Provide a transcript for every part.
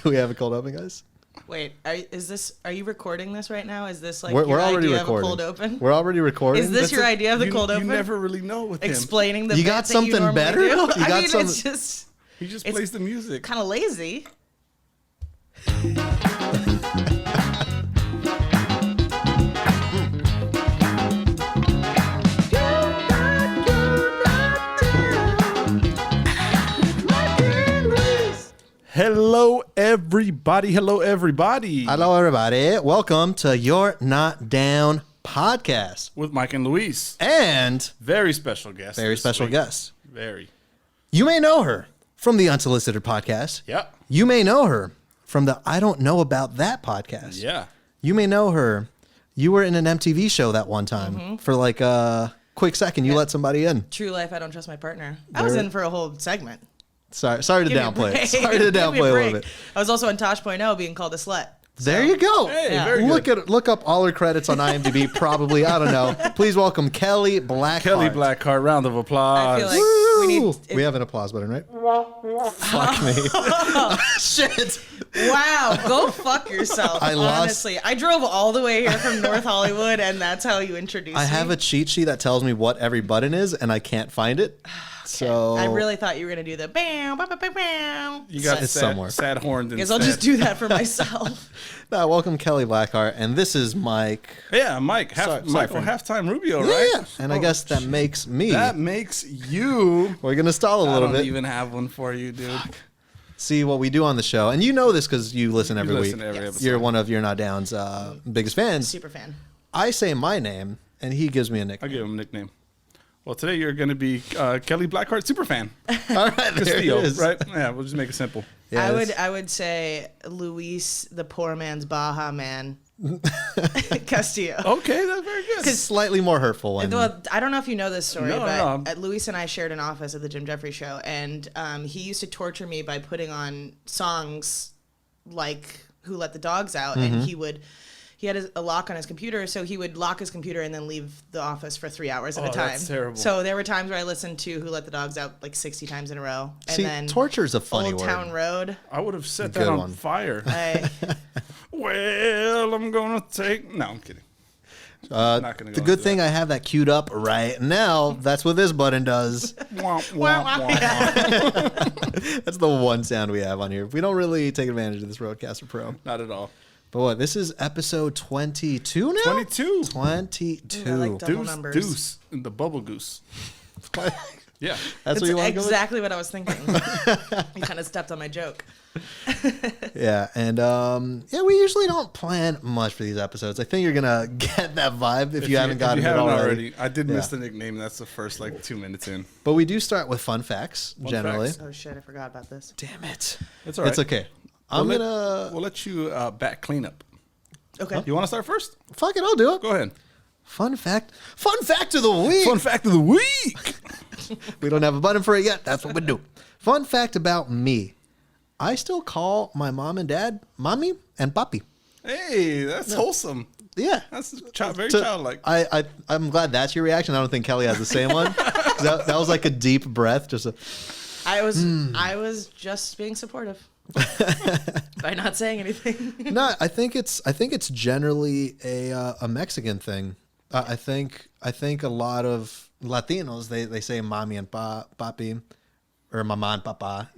Do we have a cold open, guys? Wait, are you recording this right now? Is this like We're your already idea recording. of a cold open? We're already recording. Is this your idea of the cold open? You never really know with him. Explaining the You bit got that something you normally better? do? You I got mean, some- it's just He just plays the music. kind of lazy. Hello, everybody. Hello, everybody. Hello, everybody. Welcome to You're Not Down podcast. With Mike and Luis. And Very special guest. very this special week. guest. Very. You may know her from the Unsolicited podcast. Yeah. You may know her from the I Don't Know About That podcast. Yeah. You may know her. You were in an MTV show that one time for like a quick second. You let somebody in. True life, I don't trust my partner. I was in for a whole segment. Sorry to Give me a downplay it. break. Sorry to Give me downplay a little break. bit. I was also on Tosh.0 being called a slut. There you go. Hey, Yeah. very good. Look up all her credits on IMDb. Probably, I don't know. Please welcome Kelly Blackheart. Kelly Blackheart, round of applause. I feel like we Woo! need. We have an applause button, right? Fuck me. Shit. Wow, go fuck yourself. I lost- Honestly, I drove all the way here from North Hollywood, and that's how you introduced me. I have a cheat sheet that tells me what every button is, and I can't find it. So I really thought you were gonna do the bam, bam, bam, bam, bam. You got It's sad, somewhere. sad horns Guess instead. I'll just do that for myself. welcome Kelly Blackheart, and this is Mike. Yeah, Mike. Sorry, Michael friend. Halftime Rubio, right? Yeah, and I Oh, guess that makes me. That makes you. We're gonna stall a I little don't bit. even have one for you, dude. See what we do on the show, and you know this because you listen every listen week. to every Yes. episode. You're one of You're Not Down's biggest fans. Super fan. I say my name, and he gives me a I'll nickname. give him a nickname. Well, today you're going to be Kelly Blackheart superfan. All right, there it Castillo, is. right? Yeah, we'll just make it simple. Yeah, I would say Luis, the poor man's Baja man. Castillo. Okay, that's very good. It's slightly more hurtful one. Well, I don't know if you know this story, No, but no. Luis and I shared an office at the Jim Jeffries show, and he used to torture me by putting on songs like "Who Let the Dogs Out," and he had a lock on his computer, so he would lock his computer and then leave the office for 3 hours at a time. That's terrible. So there were times where I listened to "Who Let the Dogs Out" like 60 times in a row, and See, then torture's a funny Old word. Town Road. I would have set Good that on one. fire. I, Well, I'm going to take... No, I'm kidding. Not gonna The go good into thing I have that queued up right now. That's what this button does. Wah, wah, wah, wah. That's the one sound we have on here. We don't really take advantage of this Roadcaster Pro. Not at all. But what? This is episode 22 now? 22. 22. I like double Deuce, numbers. deuce, and the bubble goose. Yeah. That's That's what you want to go with? exactly what I was thinking. You kind of stepped on my joke. Yeah, and we usually don't plan much for these episodes. I think you're gonna get that vibe if you haven't gotten it already. I did miss Yeah. the nickname. That's the first 2 minutes in. But we do start with fun facts generally. facts. Oh shit, I forgot about this. Damn it! It's all right. It's okay. We'll I'm let you back clean up. Okay. You want to start first? fuck it. I'll do it. Go ahead. Fun fact of the week. Fun fact of the week. We don't have a button for it yet. That's what we do. Fun fact about me. I still call my mom and dad mommy and papi. Hey, that's wholesome. Yeah. That's very To- childlike. I'm glad that's your reaction. I don't think Kelly has the same one. That was like a deep breath. Just a, I was just being supportive by not saying anything. no, I think it's generally a Mexican thing. I think a lot of Latinos they say mommy and papi or mama and papa.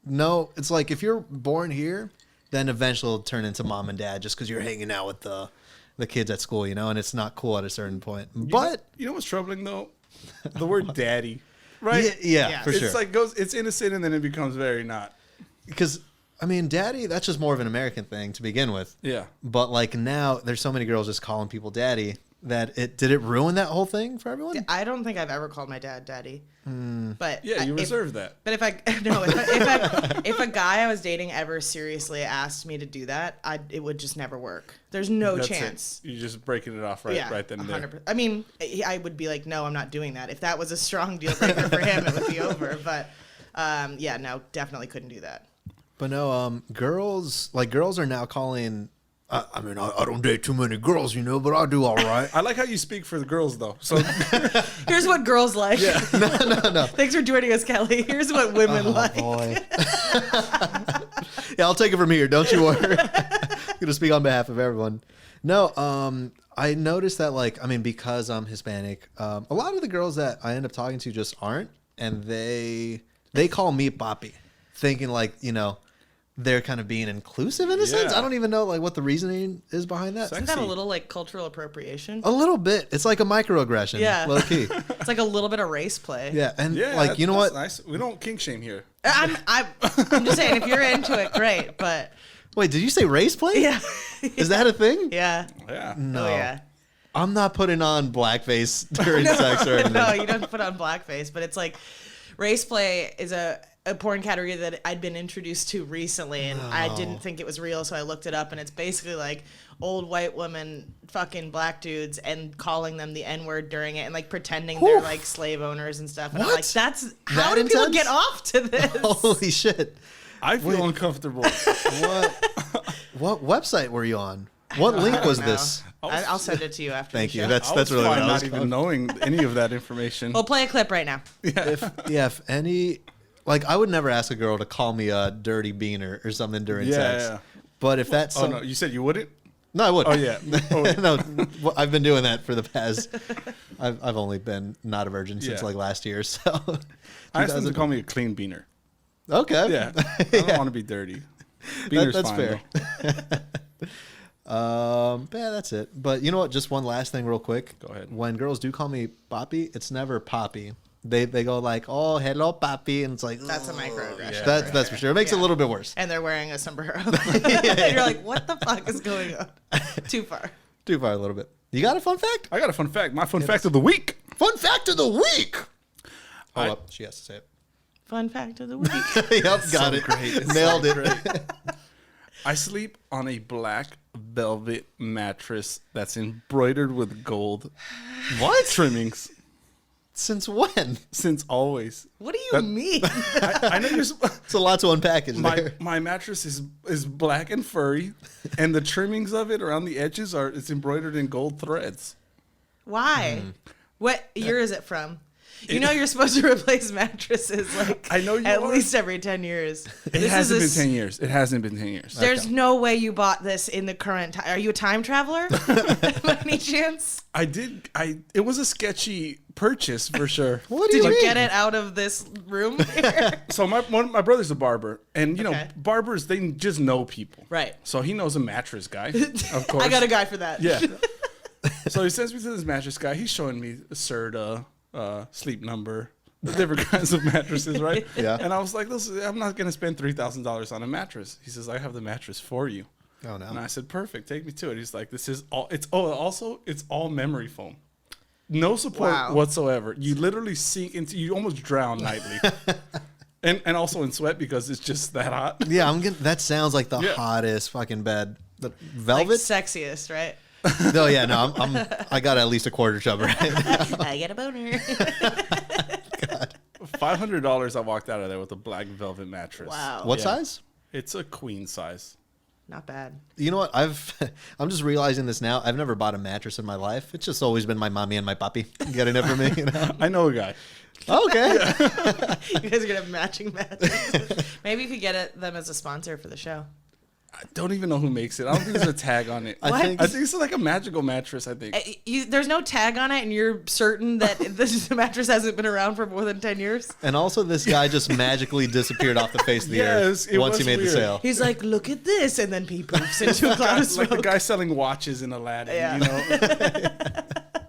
No, it's like if you're born here, then eventually it'll turn into mom and dad just because you're hanging out with the kids at school, and it's not cool at a certain point. But you know what's troubling though? The word daddy. Right? yeah, for sure. It's innocent and then it becomes very not. Because I mean, daddy, that's just more of an American thing to begin with. Yeah. But like now, there's so many girls just calling people daddy that did it ruin that whole thing for everyone? I don't think I've ever called my dad daddy. But Yeah, you reserve that. But if a guy I was dating ever seriously asked me to do that, it would just never work. There's no That's chance. it. You're just breaking it off right then and there. 100%. I mean, I would be like, no, I'm not doing that. If that was a strong deal breaker for him, it would be over. But yeah, no, definitely couldn't do that. But no, girls are now calling. I mean, I don't date too many girls, but I do all right. I like how you speak for the girls though. So Here's what girls like. yeah. No. Thanks for joining us, Kelly. Here's what women like. Boy. Yeah, I'll take it from here. Don't you worry. I'm gonna speak on behalf of everyone. No, I noticed that because I'm Hispanic, a lot of the girls that I end up talking to just aren't, and they call me papi, thinking they're kind of being inclusive in a sense. I don't even know what the reasoning is behind that. Isn't that a little cultural appropriation? A little bit. It's like a microaggression. Yeah. Low key. It's like a little bit of race play. Yeah. And you know what? Nice. We don't kink shame here. I'm just saying, if you're into it, great. But wait, did you say race play? Yeah. Is that a thing? Yeah. Yeah. No. Oh, yeah. I'm not putting on blackface during sex or anything. No, you don't put on blackface, but it's race play is a porn category that I'd been introduced to recently, and I didn't think it was real, so I looked it up, and it's basically old white women fucking black dudes and calling them the N-word during it, and pretending they're slave owners and stuff. And What? I'm how do people get off to this? Holy shit. I feel uncomfortable. What website were you on? What link was know. this? I'll send it to you after. Thank the you. show. That's really what I was not even knowing any of that information. We'll play a clip right now. If any, I would never ask a girl to call me a dirty beaner or something during sex. Yeah. But if that's no, you said you wouldn't? No, I wouldn't. Oh yeah. No, I've been doing that for the past. I've only been not a virgin since last year, so. I asked them to call me a clean beaner. Okay. Yeah. I don't want to be dirty. Beaner's that's fine, fair. Yeah, that's it. But you know what? Just one last thing, real quick. Go ahead. When girls do call me papi, it's never papi. They go oh, hello, papi, and it's That's a microaggression. That's for sure. It makes it a little bit worse. And they're wearing a sombrero. And you're like, what the fuck is going on? Too far. Too far a little bit. You got a fun fact? I got a fun fact. My fun fact of the week. Fun fact of the week. Hold up. She has to say it. Fun fact of the week. Yep, got it. Great. Nailed it. I sleep on a black velvet mattress that's embroidered with gold. What? Trimmings. Since when? Since always. What do you mean? I know you're... It's a lot to unpackage there. My mattress is black and furry, and the trimmings of it around the edges it's embroidered in gold threads. Why? What year is it from? You know you're supposed to replace mattresses I know you at are. least every 10 years. It hasn't been 10 years. It hasn't been 10 years. There's no way you bought this in the current time. Are you a time traveler? By any chance? I did. It was a sketchy purchase for sure. What do Did you you mean? get it out of this room here? So my brother's a barber, and Okay. barbers, they just know people. Right. So he knows a mattress guy, of course. I got a guy for that. Yeah. So he sends me to this mattress guy. He's showing me Serta, Sleep Number, the different kinds of mattresses, right? Yeah. And I was like, listen, I'm not gonna spend $3,000 on a mattress. He says, I have the mattress for you. Oh no. And I said, perfect, take me to it. He's like, this is all. It's all memory foam. No support Wow. whatsoever. You literally sink into. You almost drown nightly. And also in sweat because it's just that hot. Yeah, that sounds like the Yeah. hottest fucking bed. The Like velvet? sexiest, right? No, yeah, no, I got at least a quarter chub right now. I get a boner. $500. I walked out of there with a black velvet mattress. Wow. What Yeah. size? It's a queen size. Not bad. You know what? I'm just realizing this now. I've never bought a mattress in my life. It's just always been my mommy and my papi getting it for me. You know? I know a guy. Okay. You guys are gonna have matching mattresses. Maybe you could get them as a sponsor for the show. I don't even know who makes it. I don't think there's a tag on it. I think I think it's like a magical mattress, I think. There's no tag on it, and you're certain that the mattress hasn't been around for more than 10 years. And also, this guy just magically disappeared off the face of the earth it once was he made the weird. sale. He's like, look at this, and then he poofs into a cloud of Like smoke. the guy selling watches in Aladdin, Yeah. you know?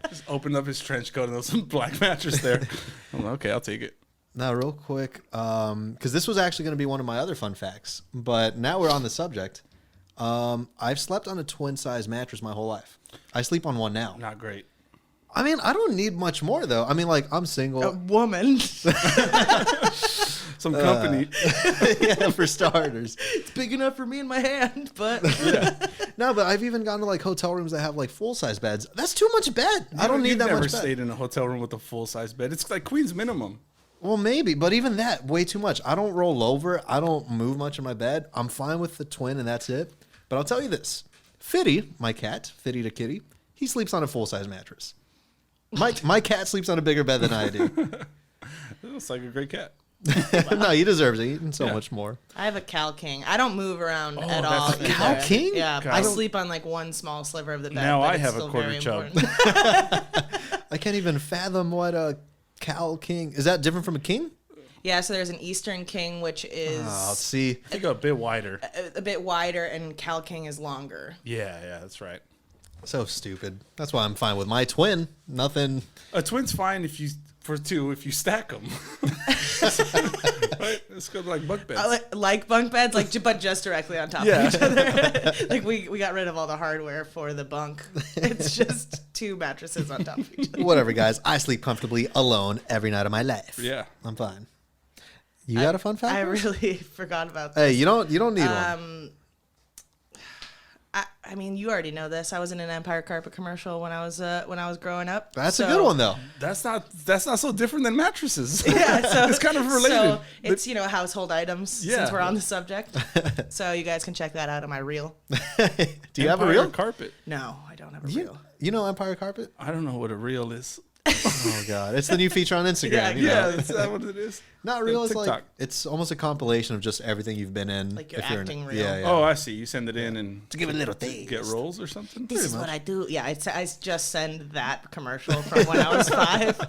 Just opened up his trench coat and there was some black mattress there. I'm like, okay, I'll take it. Now, real quick, because this was actually going to be one of my other fun facts, but now we're on the subject. I've slept on a twin size mattress my whole life. I sleep on one now. Not great. I mean, I don't need much more though. I mean, I'm single. A woman. Some company. Yeah, for starters. It's big enough for me in my hand, but No, but I've even gone to hotel rooms that have full size beds. That's too much bed. I don't need You've that never much bed. stayed in a hotel room with a full size bed. It's like Queen's minimum. Well, maybe, but even that, way too much. I don't roll over. I don't move much in my bed. I'm fine with the twin, and that's it. But I'll tell you this. Fitty, my cat, Fitty the kitty, he sleeps on a full-size mattress. My cat sleeps on a bigger bed than I do. It's like a great cat. No, he deserves it. Eating so Yeah. much more. I have a Cal King. I don't move around at that's all. a either. Cal King? Yeah, God. I sleep on like one small sliver of the bed. Now but I it's have a still quarter very chub. important. I can't even fathom what a Cal King is. That different from a king? Yeah, so there's an Eastern King, which is Oh, see, I think a bit wider. a bit wider, and Cal King is longer. Yeah, that's right. so stupid. That's why I'm fine with my twin. Nothing. A twin's fine if you stack them. Right? It's good like bunk beds. Like bunk beds, but just directly on top Yeah. of each other. Like we got rid of all the hardware for the bunk. It's just two mattresses on top of each other. Whatever, guys. I sleep comfortably alone every night of my life. Yeah. I'm fine. You got a fun fact? I Bruce? really forgot about this. Hey, you don't need one. I mean, you already know this. I was in an Empire Carpet commercial when I was growing up. That's So- a good one though. That's not so different than mattresses. Yeah, so it's kind of related. So it's household items Yeah. since we're on the subject. So you guys can check that out on my reel. Do you have a Empire reel? carpet. No, I don't have a reel. You know Empire Carpet? I don't know what a reel is. Oh god, it's the new feature on Instagram. Yeah, you know? Yeah, is that what it is? Not real. It's like TikTok. it's almost a compilation of just everything you've been in. Like your if you're in- acting reel. Yeah, yeah. Oh, I see. You send it in and to give it a little taste. get rolls or something. This is what I do. Yeah, I just send that commercial from when I was 5.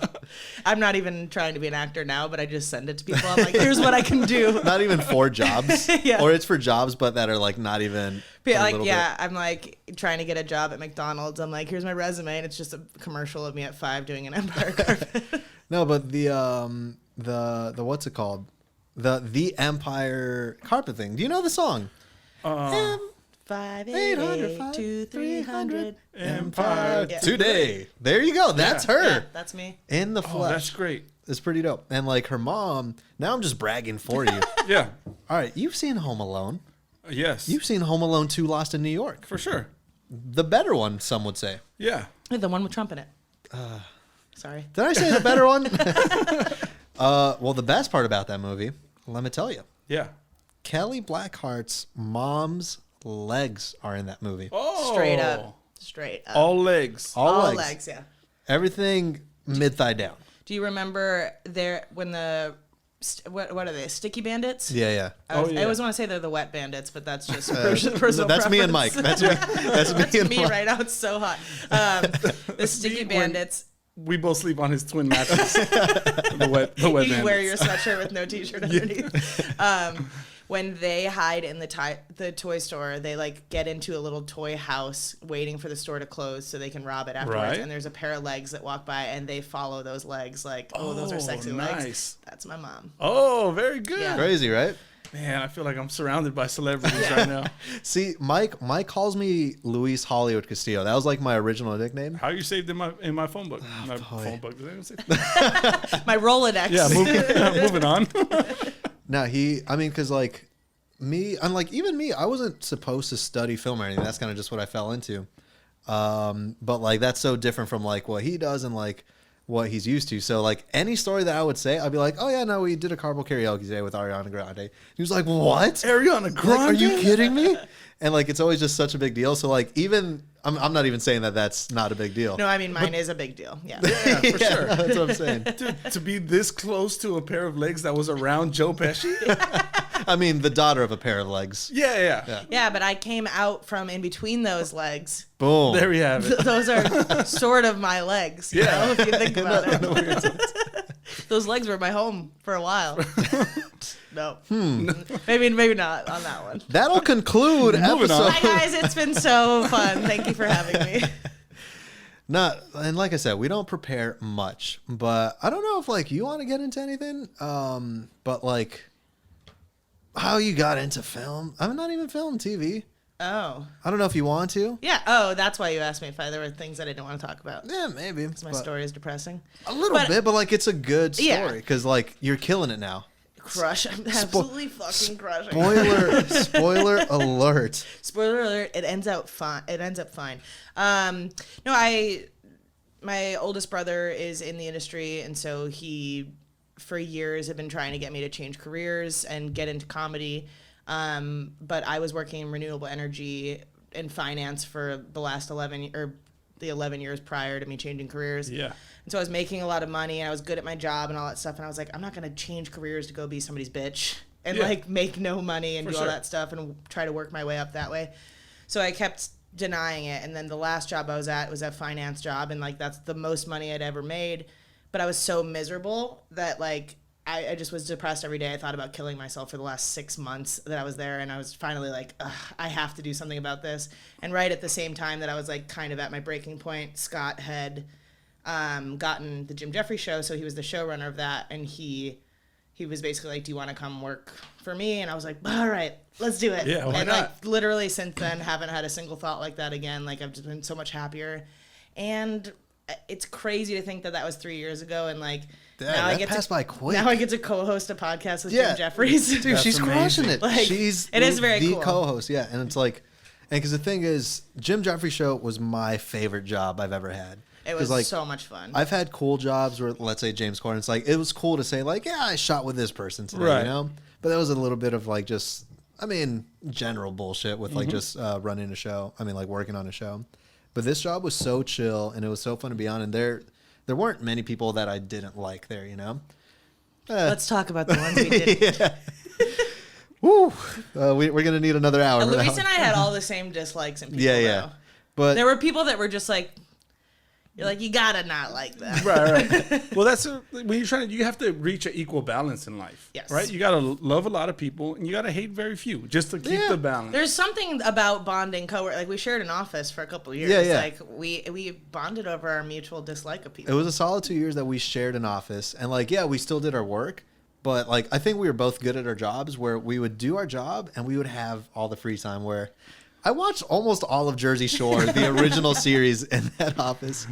I'm not even trying to be an actor now, but I just send it to people. I'm like, here's what I can do. Not even for jobs. Yeah. Or it's for jobs, but that are like not even. But a little I'm like trying to get a job at McDonald's. I'm like, here's my resume, and it's just a commercial of me at 5 doing an Empire Carpet. No, but the what's it called? The Empire Carpet thing. Do you know the song? 588-2300 Empire Yeah. Today. There you go. That's her Yeah, that's me. in the Oh, flesh. that's great. It's pretty dope. And like her mom. Now I'm just bragging for you. Yeah. All right, you've seen Home Alone. Yes. You've seen Home Alone 2: Lost in New York. for sure. The better one, some would say. Yeah. The one with Trump in it. Sorry. Did I say the better one? Well, the best part about that movie, let me tell you, Yeah. Kelly Blackheart's mom's legs are in that movie. Oh. Straight up. Straight up. All legs. All All legs. yeah. Everything mid thigh down. Do you remember when the what are they? Sticky bandits? Yeah, yeah. I Oh, yeah. always want to say they're the wet bandits, but that's just personal That's me and Mike. preference. That's me and me Mike. right now. It's so hot. The sticky bandits. We both sleep on his twin mattress. the wet You wear bandits. your sweatshirt with no t-shirt underneath. When they hide in the toy store, they like get into a little toy house waiting for the store to close so they can rob it afterwards. Right. And there's a pair of legs that walk by and they follow those legs like, oh, those are sexy nice. legs. That's my mom. Oh, very good. Yeah. Crazy, right? Man, I feel like I'm surrounded by celebrities right now. See, Mike calls me Luis Hollywood Castillo. That was like my original nickname. How are you saved in my phone book? My boy. phone book. Did anyone say? My Rolodex. Yeah, moving on. No, because like me, unlike even me, I wasn't supposed to study film or anything. That's kind of just what I fell into. But like that's so different from like what he does and like what he's used to. So like any story that I would say, I'd be like, oh yeah, no, we did a carpool karaoke day with Ariana Grande. He was like, what? Ariana Grande? Like, are you kidding me? And like it's always just such a big deal. So like even I'm not even saying that that's not a big deal. No, I mean mine is a big deal. Yeah. Yeah, for Yeah, sure. that's what I'm saying. To be this close to a pair of legs that was around Joe Pesci? I mean, the daughter of a pair of legs. Yeah. Yeah, but I came out from in between those legs. Boom. There we have it. Those are sort of my legs, you know, if you think about it. Those legs were my home for a while. No. Maybe not on that one. That'll conclude Moving episode. on. Hi guys, it's been so fun. Thank you for having me. And like I said, we don't prepare much, but I don't know if like you want to get into anything. But like how you got into film. I'm not even film, TV. Oh. I don't know if you want to. Yeah. Oh, that's why you asked me if there were things that I didn't want to talk about. Yeah, maybe. My but- story is depressing. A little bit, but like it's a good Yeah. story because like you're killing it now. Crush. I'm absolutely fucking crushing. Spoiler alert. Spoiler alert, it ends up fine. My oldest brother is in the industry, and so he, for years, had been trying to get me to change careers and get into comedy. But I was working in renewable energy and finance for the last the 11 years prior to me changing careers. Yeah. And so I was making a lot of money and I was good at my job and all that stuff. And I was like, I'm not going to change careers to go be somebody's bitch and like make no money and do all that stuff and try to work my way up that way. So I kept denying it. And then the last job I was at was a finance job. And like, that's the most money I'd ever made. But I was so miserable that like, I just was depressed every day. I thought about killing myself for the last 6 months that I was there. And I was finally like, I have to do something about this. And right at the same time that I was like kind of at my breaking point, Scott had gotten the Jim Jeffries show. So he was the showrunner of that. And he was basically like, do you want to come work for me? And I was like, all right, let's do it. Yeah, why and not? like literally since then, haven't had a single thought like that again. Like I've just been so much happier. And it's crazy to think that was 3 years ago. And like, now I get passed by quick. Now I get to co-host a podcast with Jim Jeffries. Dude, That's she's crushing it. Like, She's it is very the cool. co-host, yeah. And it's like, and because the thing is, Jim Jeffries show was my favorite job I've ever had. It was like, so much fun. I've had cool jobs where, let's say James Corden, it's like, it was cool to say like, yeah, I shot with this person today, Right. you know? But that was a little bit of like just, I mean, general bullshit with like just running a show. I mean, like working on a show. But this job was so chill and it was so fun to be on. And there weren't many people that I didn't like there, you know? Let's talk about the ones we didn't. Yeah. Woo. We're going to need another hour. for that Luis one. and I had all the same dislikes in people. Yeah. Though. But There were people that were just like, you're like, you gotta not like that. Right. Well, when you're you have to reach an equal balance in life. Yes. Right. You gotta love a lot of people, and you gotta hate very few, just to keep the balance. There's something about bonding coworkers. Like we shared an office for a couple of years. Yeah. Like we bonded over our mutual dislike of it people. was a solid 2 years that we shared an office. And like, yeah, we still did our work. But like, I think we were both good at our jobs where we would do our job and we would have all the free time where I watched almost all of Jersey Shore, the original series in that office.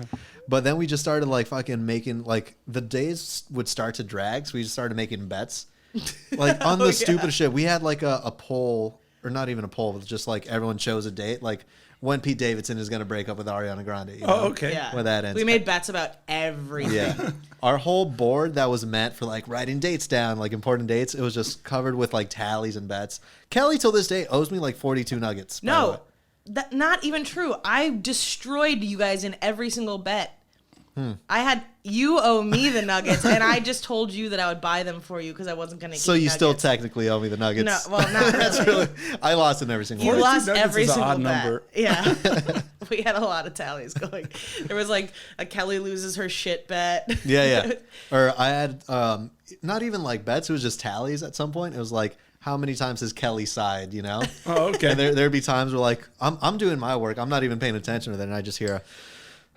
But then we just started like fucking making like the days would start to drag. So we just started making bets like on the stupidest shit. We had like a poll or not even a poll. It was just like everyone chose a date. Like when Pete Davidson is going to break up with Ariana Grande. You know, okay. Yeah. where that ends. We made bets about everything. Yeah. Our whole board that was meant for like writing dates down, like important dates, it was just covered with like tallies and bets. Kelly till this day owes me like 42 nuggets. by the way. No, that not even true. I destroyed you guys in every single bet. You owe me the nuggets, and I just told you that I would buy them for you because I wasn't going to. So you still technically owe me the nuggets. No, well, not That's really. I lost in every single You one. lost nuggets every is an single odd bet. number. Yeah, we had a lot of tallies going. There was like a Kelly loses her shit bet. Yeah. Or I had not even like bets. It was just tallies at some point. It was like, how many times has Kelly sighed, you know? Oh, okay. And there'd be times where like, I'm doing my work. I'm not even paying attention to that. And I just hear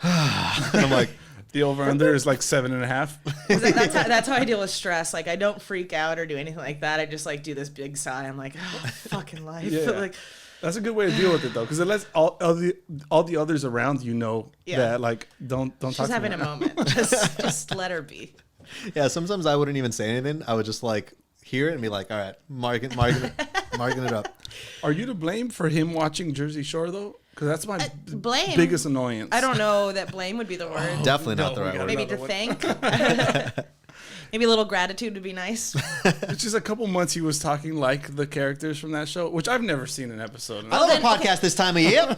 I'm like, The over/under is like 7.5. That's how I deal with stress. Like I don't freak out or do anything like that. I just like do this big sigh. I'm like, oh, fucking life. Yeah. Like, That's a good way to deal with it though, because it lets all the others around you know that like don't talk. she's to having me. a moment. Just let her be. yeah, sometimes I wouldn't even say anything. I would just like hear it and be like, all right, marking it up. Are you to blame for him watching Jersey Shore though? Because that's my blame. biggest annoyance. I don't know that blame would be the word. Definitely not no, the we right got word. Maybe to another thank. Maybe a little gratitude would be nice. It's just a couple months he was talking like the characters from that show, which I've never seen an episode. I love a podcast this time of year.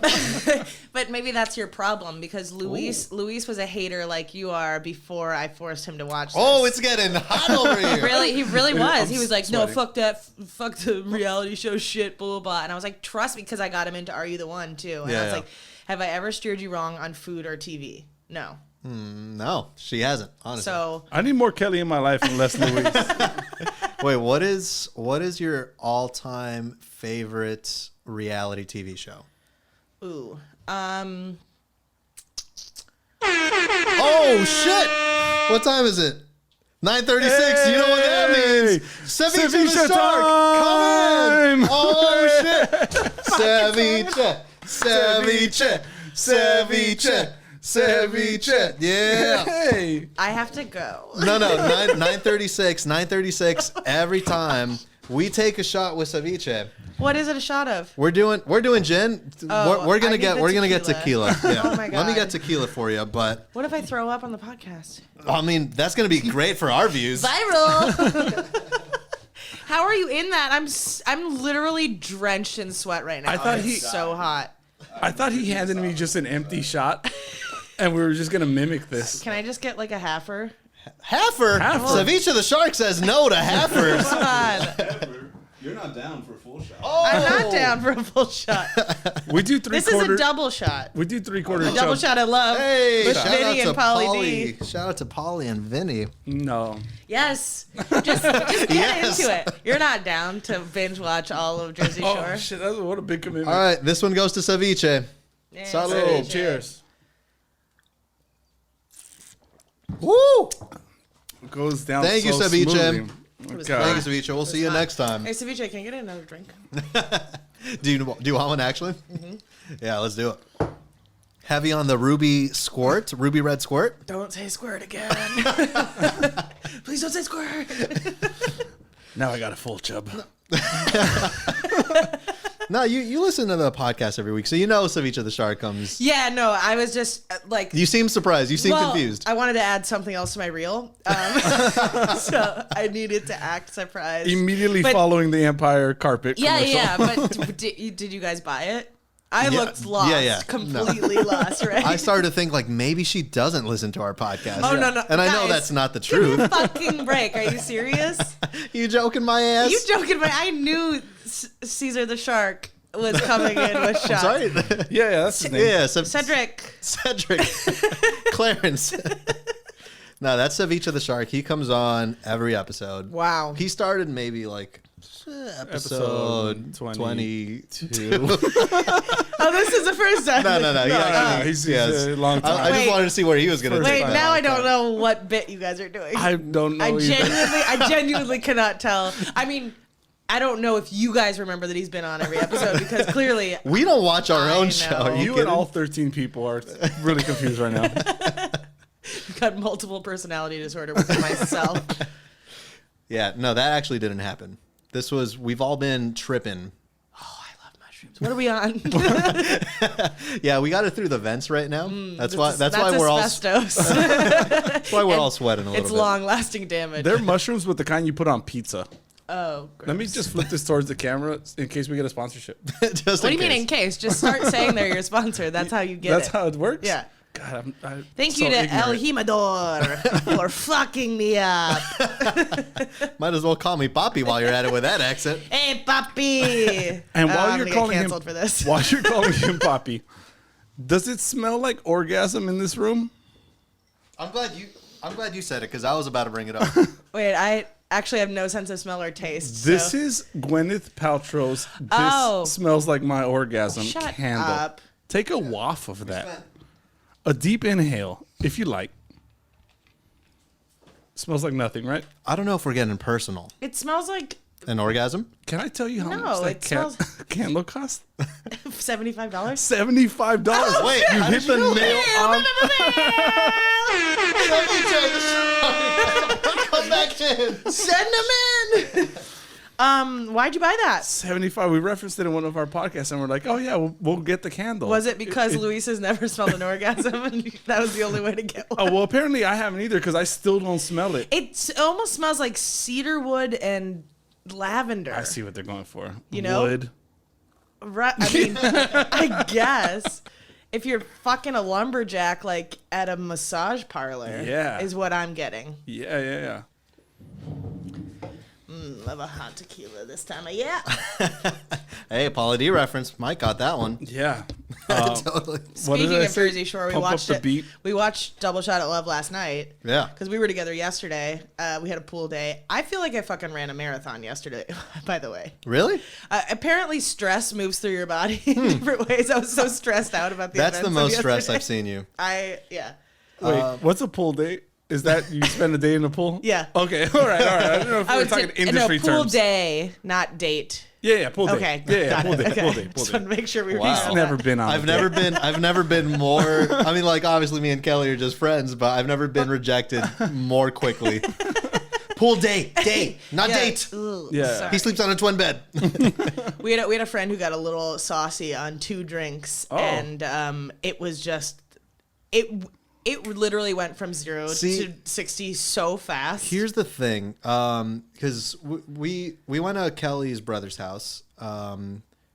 But maybe that's your problem because Luis was a hater like you are before I forced him to watch this. Oh, it's getting hot over here. He really was. He was like, no, sweating. fuck that. Fuck the reality show shit, blah, blah, blah. And I was like, trust me, because I got him into Are You the One, too. And I was like, have I ever steered you wrong on food or TV? No. No, she hasn't, honestly. So I need more Kelly in my life and less Louise. Wait, what is your all-time favorite reality TV show? ooh. Oh shit! What time is it? 9:36. You know what that means? Ceviche the Ceviche Shark. Come time! in. Oh shit! Ceviche, ceviche, ceviche, ceviche. Yeah. Hey, I have to go. No. 9:36. Every time we take a shot with ceviche. What is it a shot of? We're doing gin. Oh, we're gonna I need get the tequila. Yeah. Oh my Let me God. get tequila for you, but What if I throw up on the podcast? I mean that's gonna be great for our views. Viral. How are you in that? I'm literally drenched in sweat right now. I thought It's so hot. I thought he handed me just an empty shot, and we were just gonna mimic this. Can I just get like a halfer? Halfer? Ceviche the Shark says no to halfers. Come on. You're not down for a full shot. I'm not down for a full shot. We do This is a double shot. We do 3/4 A double shot of love Hey, with shout Vinny out and to Polly D. Shout out to Polly and Vinny. No. Yes. Just get into it. You're not down to binge watch all of Jersey Shore. Oh shit! What a big commitment. All right, this one goes to Ceviche. Yeah, Salud. Hey, Ceviche. cheers. Woo! Goes down. Thank you, so Ceviche. smoothly. was Okay. Thank you, Ceviche. We'll see you next time. Hey, Ceviche, can I get another drink? Do you want one actually? Yeah, let's do it. Heavy on the ruby squirt, ruby red squirt. Don't say squirt again. Please don't say squirt. Now I got a full chub. No, you listen to the podcast every week, so you know Ceviche the Shark comes. Yeah, no, I was just like... You seem surprised. You seem confused. I wanted to add something else to my reel. So I needed to act surprised. Immediately But- following the Empire carpet Yeah, commercial. yeah, but did you guys buy it? I Yeah, looked lost, yeah. completely lost, right? I started to think like maybe she doesn't listen to our podcast. Oh, no, no. And I know Guys, that's not the Give me a truth. fucking break. Are you serious? You joking my ass? You joking? But I knew Caesar the Shark was coming in with shots. Sorry. Yeah, that's his name. Yeah, Cedric. Clarence. No, that's Ceviche the Shark. He comes on every episode. Wow. He started maybe like episode 22. Oh, this is the first time. No. He No, actually, he's yes. a long time. I just Wait. wanted to see where he was going to Wait, take now I that. don't know what bit you guys are doing. I don't know I either. genuinely cannot tell. I mean, I don't know if you guys remember that he's been on every episode because clearly We don't watch our I own know. show. Are you You kidding? and all 13 people are really confused right now. I've got multiple personality disorder with myself. Yeah, no, that actually didn't happen. We've all been tripping. Oh, I love mushrooms. What are we on? Yeah, we got it through the vents right now. That's why we're all asbestos. that's why we're all sweating a little It's bit. long-lasting damage. They're mushrooms with the kind you put on pizza. Oh, gross. Let me just flip this towards the camera in case we get a sponsorship. Just What do you mean in case? Just start saying they're your sponsor. That's how you get That's it. how it works? Yeah. God, Thank so you to ignorant. El Jimador for fucking me up. Might as well call me Poppy while you're at it with that accent. Hey, papi. And while I'm you're gonna get calling him canceled for this. while you're calling him Poppy, does it smell like orgasm in this room? I'm glad you said it because I was about to bring it up. Wait, I actually have no sense of smell or taste. This so. is Gwyneth Paltrow's "This Oh. Smells Like My Orgasm" Shut candle. up. Take a waff of that. A deep inhale, if you like. Smells like nothing, right? I don't know if we're getting personal. It smells like An orgasm? Can I tell you how No, much that it smells- candle cost? $75. $75. Wait, you how hit did the you know? nail on. Come back in. Send them in. Why'd you buy that? 75. We referenced it in one of our podcasts, and we're like, "Oh yeah, we'll get the candle." Was it because Luis has never smelled an orgasm and that was the only way to get one? Oh well, apparently I haven't either because I still don't smell it. It almost smells like cedar wood and lavender. I see what they're going for. You know? Wood. Right? I mean, I guess if you're fucking a lumberjack like at a massage parlor, Yeah. is what I'm getting. Yeah. Love a hot tequila this time of year. Hey, Paula D reference. Mike got that one. Yeah. Totally. What did Speaking I of say? Jersey Shore, we Pump up watched the it. beat. We watched Double Shot at Love last night. Yeah. Because we were together yesterday. We had a pool day. I feel like I fucking ran a marathon yesterday, by the way. Really? Apparently, stress moves through your body in different ways. I was so stressed out about the That's the events of most stress yesterday. I've seen you. Yeah. Wait, what's a pool date? Is that you spend a day in the pool? Yeah. Okay. All right. I don't know if I we're would talking say industry pool terms. day, not date. Yeah, pool date. Okay. Yeah, got pool it. date. Okay. Pool date. Pool Just want date. to make sure we were Wow. clear on Never that. been on. I've never been more. I mean, like obviously me and Kelly are just friends, but I've never been rejected more quickly. Pool date, not Yeah. date. Ugh, Yeah. sorry. He sleeps on a twin bed. We had a friend who got a little saucy on 2 drinks, Oh. and it was just it literally went from 0 See, to 60 so fast. Here's the thing, because we went to Kelly's brother's house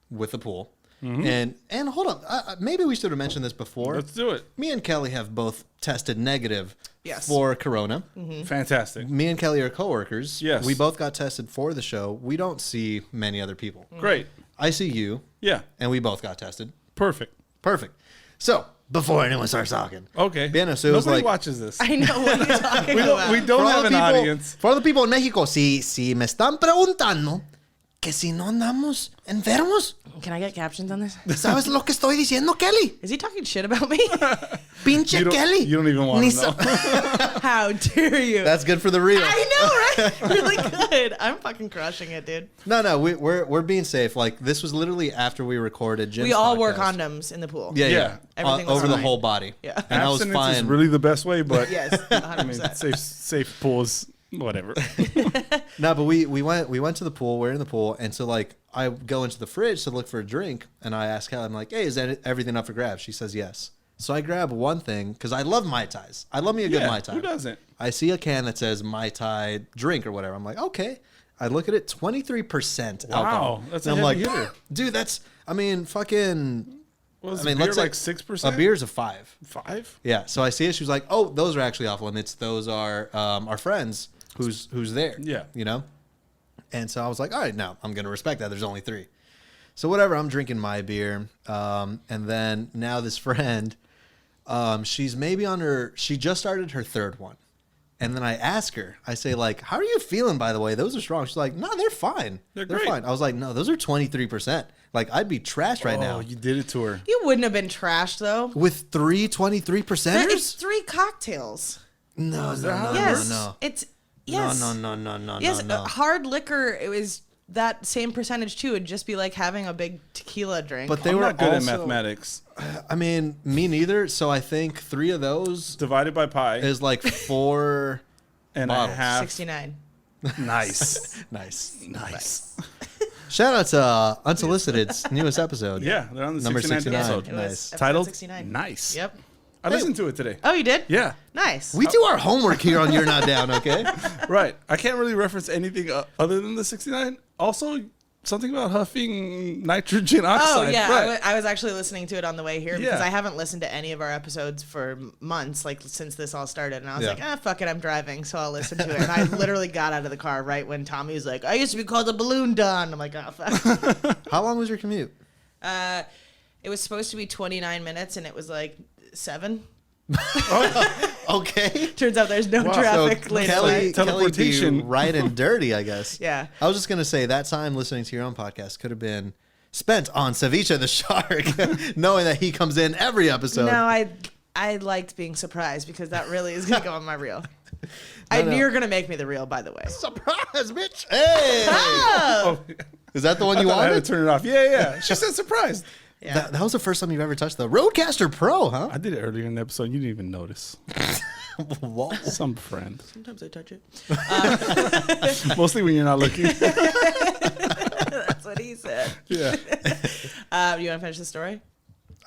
with a pool, And hold up, maybe we should have mentioned this before. Let's do it. Me and Kelly have both tested negative Yes. for Corona. Fantastic. Me and Kelly are coworkers. Yes. We both got tested for the show. We don't see many other people. Great. I see you, Yeah. and we both got tested. Perfect. Perfect. So, before anyone starts talking. Okay. Bien, so it was Nobody like... watches this. I know what you're talking about. We don't For all have the an people- audience. For all the people in Mexico, si me están preguntando que si no andamos enfermos, Can I get captions on this? ¿sabes lo que estoy diciendo, Kelly? Is he talking shit about me? Pinche You don't, Kelly. you don't even want Ni to know. How dare you? That's good for the real. I know, right? Really good. I'm fucking crushing it, dude. No, we're being safe. Like, this was literally after we recorded Jim's We all wore podcast. condoms in the pool. Yeah. Yeah. Everything was over the fine. whole body. Yeah. And I was Abstinence fine. is really the best way, but Yes, I mean, 100%. safe pools, whatever. No, but we went to the pool. We're in the pool, and so like I go into the fridge to look for a drink, and I ask Kelly, I'm like, "Hey, is that everything up for grabs?" She says yes. So I grab one thing because I love Mai Tais. I love me a good Yeah, Mai Tai. who doesn't? I see a can that says Mai Tai drink or whatever. I'm like, okay. I look at it, 23% alcohol. That's and a I'm like, heavy hitter. dude, that's. I mean, fucking. What was I mean, beer let's say like 6%? A beer's a 5. 5? Yeah. So I see it. She was like, "Oh, those are actually off limits. Those are our friends who's there." Yeah. You know. And so I was like, "All right, now I'm gonna respect that. There's only 3." So whatever. I'm drinking my beer, and then now this friend, she's maybe on her. She just started her 3rd one, and then I ask her. I say like, "How are you feeling? By the way, those are strong." She's like, "No, they're fine. They're great." fine." I was like, "No, those are 23%. Like I'd be trashed right now Oh, you did it to her. You wouldn't have been trashed though. with 3 23%ers." It's 3 cocktails. No, that how it Yes, no. it's yes. No. Yes, no. hard liquor. It was that same percentage too. It'd just be like having a big tequila drink. But they I'm were not good also, at mathematics. I mean, me neither. So I think 3 of those Divided by pi is like 4 and bottles. a half. 69. Nice. Nice. Shout out to Unsolicited's newest episode. Yeah, they're on the Number 69th 69. episode. It was Nice. episode Titled 69. Nice. Yep. I listened to it today. Oh, you did? Yeah, Nice. We do our homework here on You're Not Down, okay? right. I can't really reference anything other than the 69. Also, something about huffing nitrogen oxide. Oh yeah, Right. I was actually listening to it on the way here because Yeah. I haven't listened to any of our episodes for months, like since this all started. And I was Yeah. like, fuck it, I'm driving, so I'll listen to it. And I literally got out of the car right when Tommy was like, I used to be called a balloon Don. I'm like, oh fuck. How long was your commute? It was supposed to be 29 minutes, and it was like 7. Okay. Turns out there's no Wow. traffic So later. Kelly Teleportation. be right and dirty, I guess. Yeah. I was just going to say that time listening to your own podcast could have been spent on Ceviche the Shark, knowing that he comes in every episode. No, I liked being surprised because that really is gonna go on my reel. I no. knew you were gonna make me the reel, by the way. Surprise, bitch. Hey. Oh, Is that the one you I had to wanted? turn it off. Yeah. She said surprised. yeah. That was the first time you've ever touched the Rodecaster Pro, huh? I did it earlier in the episode. You didn't even notice. Whoa. Some friend. Sometimes I touch it. Mostly when you're not looking. That's what he said. Yeah. You want to finish the story?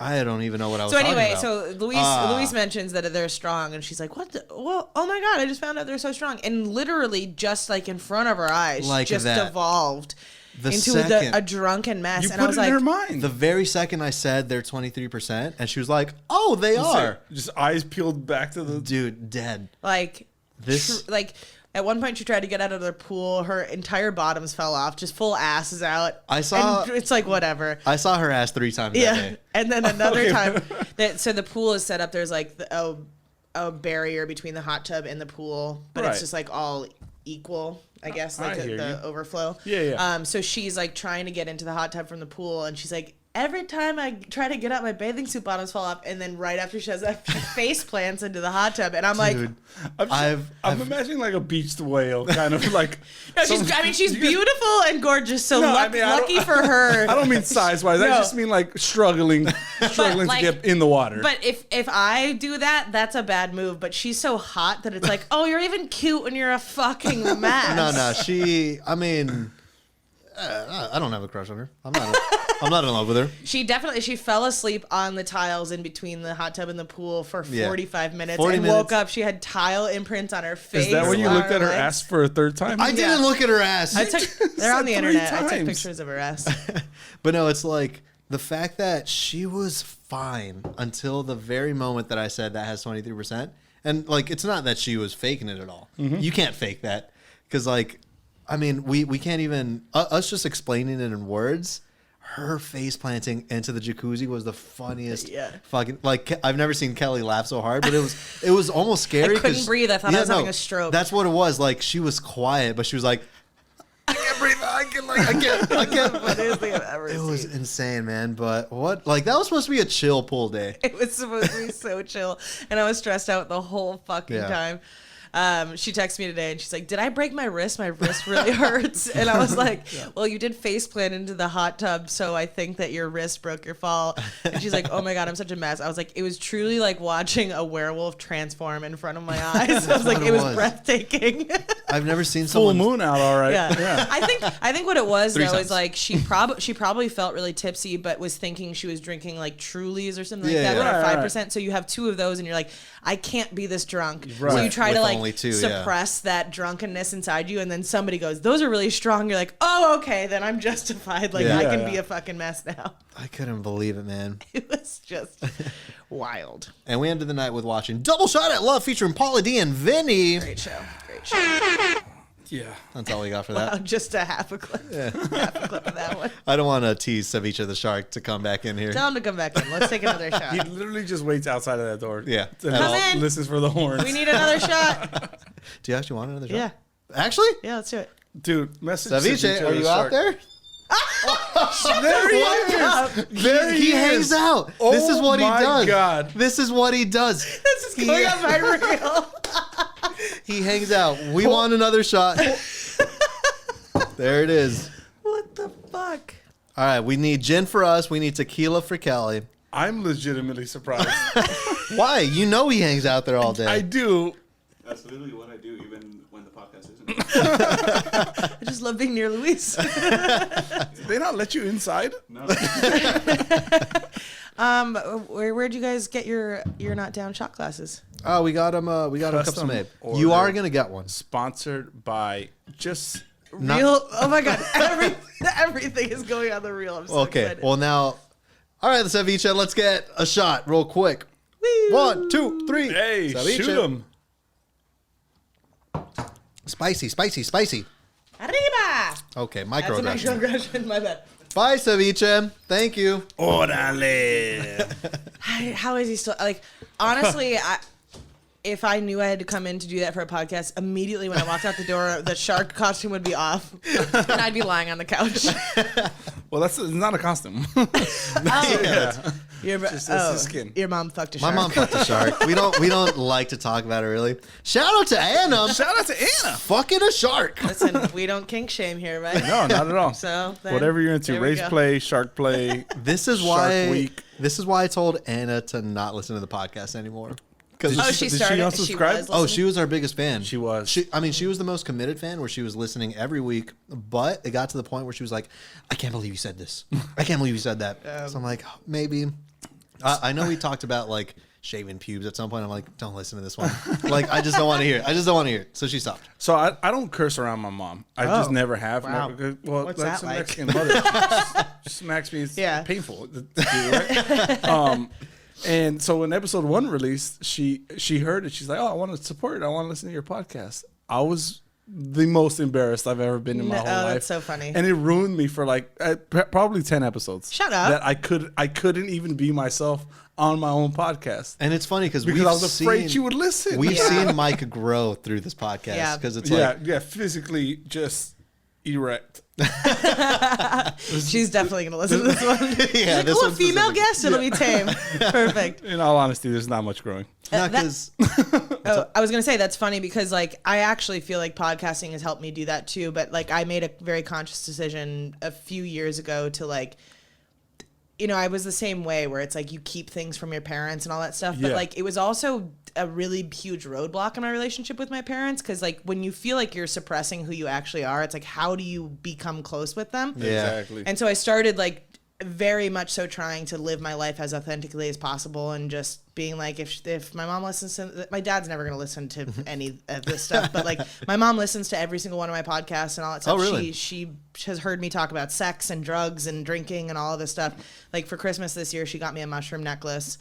I don't even know what I was So talking anyway, about. so Louise mentions that they're strong, and she's like, "What? Well, oh my god! I just found out they're so strong." And literally, just like in front of her eyes, Like just that. devolved The into second- a drunken mess. You and put I was it in her like, mind. The very second I said they're 23%, and she was like, "Oh, they are." Just eyes peeled back to the. Dude, dead. like This- like. At one point, she tried to get out of their pool. Her entire bottoms fell off. Just full asses out. I saw- And it's like whatever. I saw her ass 3 times that Yeah, day. and then another Okay. time, so the pool is set up. There's like a barrier between the hot tub and the pool, but Right. it's just like all equal, I guess, I like hear the you. overflow. Yeah. So she's like trying to get into the hot tub from the pool, and she's like, every time I try to get out, my bathing suit bottoms fall off, and then right after she does that, she face plants into the hot tub, and I'm like, Dude, I'm I've- imagining like a beached whale, kind of like. no, she's beautiful and gorgeous. So No, I mean, I don't- lucky for her. I don't mean size wise. I No. just mean like struggling to like- get in the water. But if I do that, that's a bad move. But she's so hot that it's like, oh, you're even cute when you're a fucking mess. No, she. I mean, I don't have a crush on her. I'm not in love with her. She fell asleep on the tiles in between the hot tub and the pool for Yeah. 45 minutes 40 and minutes. woke up. She had tile imprints on her face. Is that when you on looked her at her legs. ass for a third time? I didn't look at her ass. They're on the said 3 internet. I took times. pictures of her ass. But no, it's like the fact that she was fine until the very moment that I said that has 23%. And like, it's not that she was faking it at all. You can't fake that. Because like, I mean, we can't even, us just explaining it in words, her face planting into the jacuzzi was the funniest fucking, like, I've never seen Kelly laugh so hard, but it was almost scary. I couldn't breathe. I thought I was having a stroke. That's what it was. Like, she was quiet, but she was like, I can't breathe. I can't. Funniest thing I've ever seen. It was insane, man. But what? Like, that was supposed to be a chill pool day. It was supposed to be so chill, and I was stressed out the whole fucking time. She texted me today and she's like, did I break my wrist? My wrist really hurts. And I was like, well, you did face plant into the hot tub, so I think that your wrist broke your fall. And she's like, oh my God, I'm such a mess. I was like, it was truly like watching a werewolf transform in front of my eyes. I was like, it was breathtaking. I've never seen full someone... moon out, all right. Yeah. I think what it was, though, times. is like she probably felt really tipsy, but was thinking she was drinking like Trulies or something like that, that are 5%. So you have 2 of those and you're like, I can't be this drunk. Right. So you try to like two, suppress that drunkenness inside you, and then somebody goes, those are really strong. You're like, oh, okay, then I'm justified. Like, I can be a fucking mess now. I couldn't believe it, man. It was just wild. And we ended the night with watching Double Shot at Love featuring Paula D and Vinny. Great show. Great show. Yeah. That's all we got for that. Wow, just a half a clip. Half a clip of that one. I don't want to tease Ceviche the Shark to come back in here. Tell him to come back in. Let's take another shot. He literally just waits outside of that door. Yeah. And Come in. listens for the horns. We need another shot. Do you actually want another shot? Yeah. Actually? Yeah, let's do it. Dude, message Ceviche, are the you shark. out there? There he is. There He hangs out. Oh this is what he my does. God. This is what he does. This is going on my reel. He hangs out. We want another shot. There it is. What the fuck? All right, we need gin for us. We need tequila for Kelly. I'm legitimately surprised. Why? You know he hangs out there all day. I do. That's literally what I do, even when the podcast isn't. I just love being near Luis. Did they not let you inside? No. Where'd you guys get your not down shot glasses? Oh, we got him. We got him custom Custom made. order. You are gonna get one. Sponsored by just... Real? Oh my God! Everything is going on the reel. I'm so excited. Well, now, all right, Ceviche, let's get a shot real quick. Woo. 1, 2, 3. Hey, Ceviche. shoot him. Spicy, spicy, spicy. Arriba! Okay, That's a microaggression. microaggression. My bad. Bye, Ceviche. Thank you. Orale. How is he still like? Honestly, if I knew I had to come in to do that for a podcast, immediately when I walked out the door, the shark costume would be off, and I'd be lying on the couch. Well, it's not a costume. Your, Just the skin. Your mom fucked a My shark. mom fucked a shark. We don't like to talk about it really. Shout out to Anna. Shout out to Anna. Fucking a shark. Listen, we don't kink shame here, right? No, not at all. So then, whatever you're into, there we race go. play, shark play. This is Shark why. Week. This is why I told Anna to not listen to the podcast anymore. Because Oh, she Did she started. unsubscribe? Was oh, listening? she was our biggest fan. She was. She was the most committed fan, where she was listening every week. But it got to the point where she was like, "I can't believe you said this. I can't believe you said that." So I'm like, oh, maybe. I know we talked about like shaving pubes at some point. I'm like, don't listen to this one. Like, I just don't want to hear it. I just don't want to hear it. So she stopped. So I don't curse around my mom. I just never have. Wow. Never, well, What's that's that a like? Mexican mother. She smacks me. It's painful to do, right? And so when episode 1 released, she heard it. She's like, "Oh, I want to support it. I want to listen to your podcast." I was the most embarrassed I've ever been in my whole life. That's so funny. And it ruined me for like probably 10 episodes. Shut up. That I couldn't even be myself on my own podcast And it's funny because because I was afraid she would listen. We've seen Mike grow through this podcast. Yeah. Because it's like, physically just erect. She's definitely gonna listen to this one. yeah, Like, this oh, a one's female specific. guest. It'll be tame. Perfect. In all honesty, there's not much growing. Not that- 'cause- Oh, I was gonna say that's funny because like I actually feel like podcasting has helped me do that too. But like I made a very conscious decision a few years ago to like, you know, I was the same way where it's like you keep things from your parents and all that stuff. But Yeah. like it was also a really huge roadblock in my relationship with my parents because like when you feel like you're suppressing who you actually are, it's like how do you become close with them? Yeah. Exactly. And so I started like very much so trying to live my life as authentically as possible, and just being like, if my mom listens to, my dad's never going to listen to any of this stuff, but like my mom listens to every single one of my podcasts and all that stuff. Oh, really? She has heard me talk about sex and drugs and drinking and all of this stuff. Like for Christmas this year, she got me a mushroom necklace.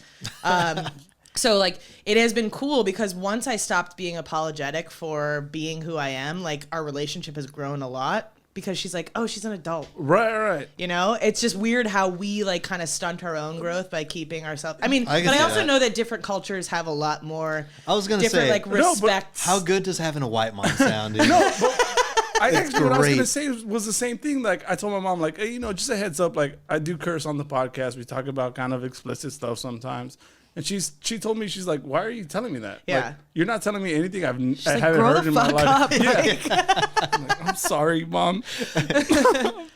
So like it has been cool because once I stopped being apologetic for being who I am, like our relationship has grown a lot. Because she's like, oh, she's an adult. Right. You know, it's just weird how we like kind of stunt our own growth by keeping ourselves. I mean, but I also know that different cultures have a lot more. I was gonna say, like respect. How good does having a white mom sound? No, but what I was gonna say was the same thing. Like I told my mom, like, hey, you know, just a heads up. Like I do curse on the podcast. We talk about kind of explicit stuff sometimes. And she told me, she's like, why are you telling me that? Yeah. Like, you're not telling me anything I haven't grow heard the in my fuck life. up, Yeah. I'm sorry, Mom.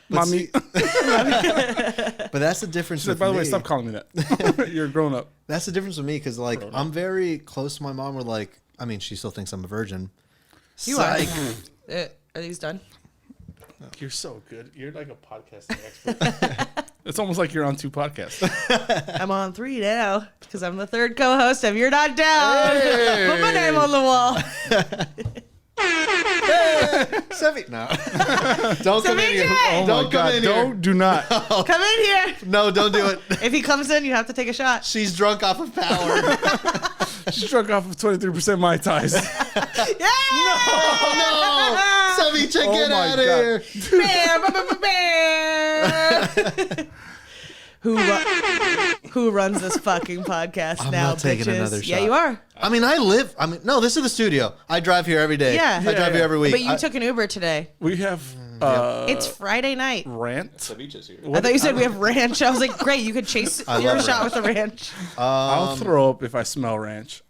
Mommy. But that's the difference. She's like, by the way, stop calling me that. You're a grown up. That's the difference with me because like I'm very close to my mom. We're like, I mean, she still thinks I'm a virgin. You are. Are these done? You're so good. You're like a podcasting expert. It's almost like you're on 2 podcasts. I'm on 3 now because I'm the 3rd co-host of You're Not Down. Hey. Put my name on the wall. Ceviche, no. Don't come in here. Oh don't come in here. Do not. Come in here. No, don't do it. If he comes in, you have to take a shot. She's drunk off of power. She's drunk off of 23% Mai Tais. Yeah! No! Ceviche, get out of here. Who runs this fucking podcast I'm now, not taking bitches? another shot. Yeah, you are. I mean, no, this is the studio. I drive here every day. Yeah. I drive here every week. But you took an Uber today. We have It's Friday night. rant. Ceviche's here. I thought you said we have ranch. I was like, great, you could chase your shot with the ranch. I'll throw up if I smell ranch.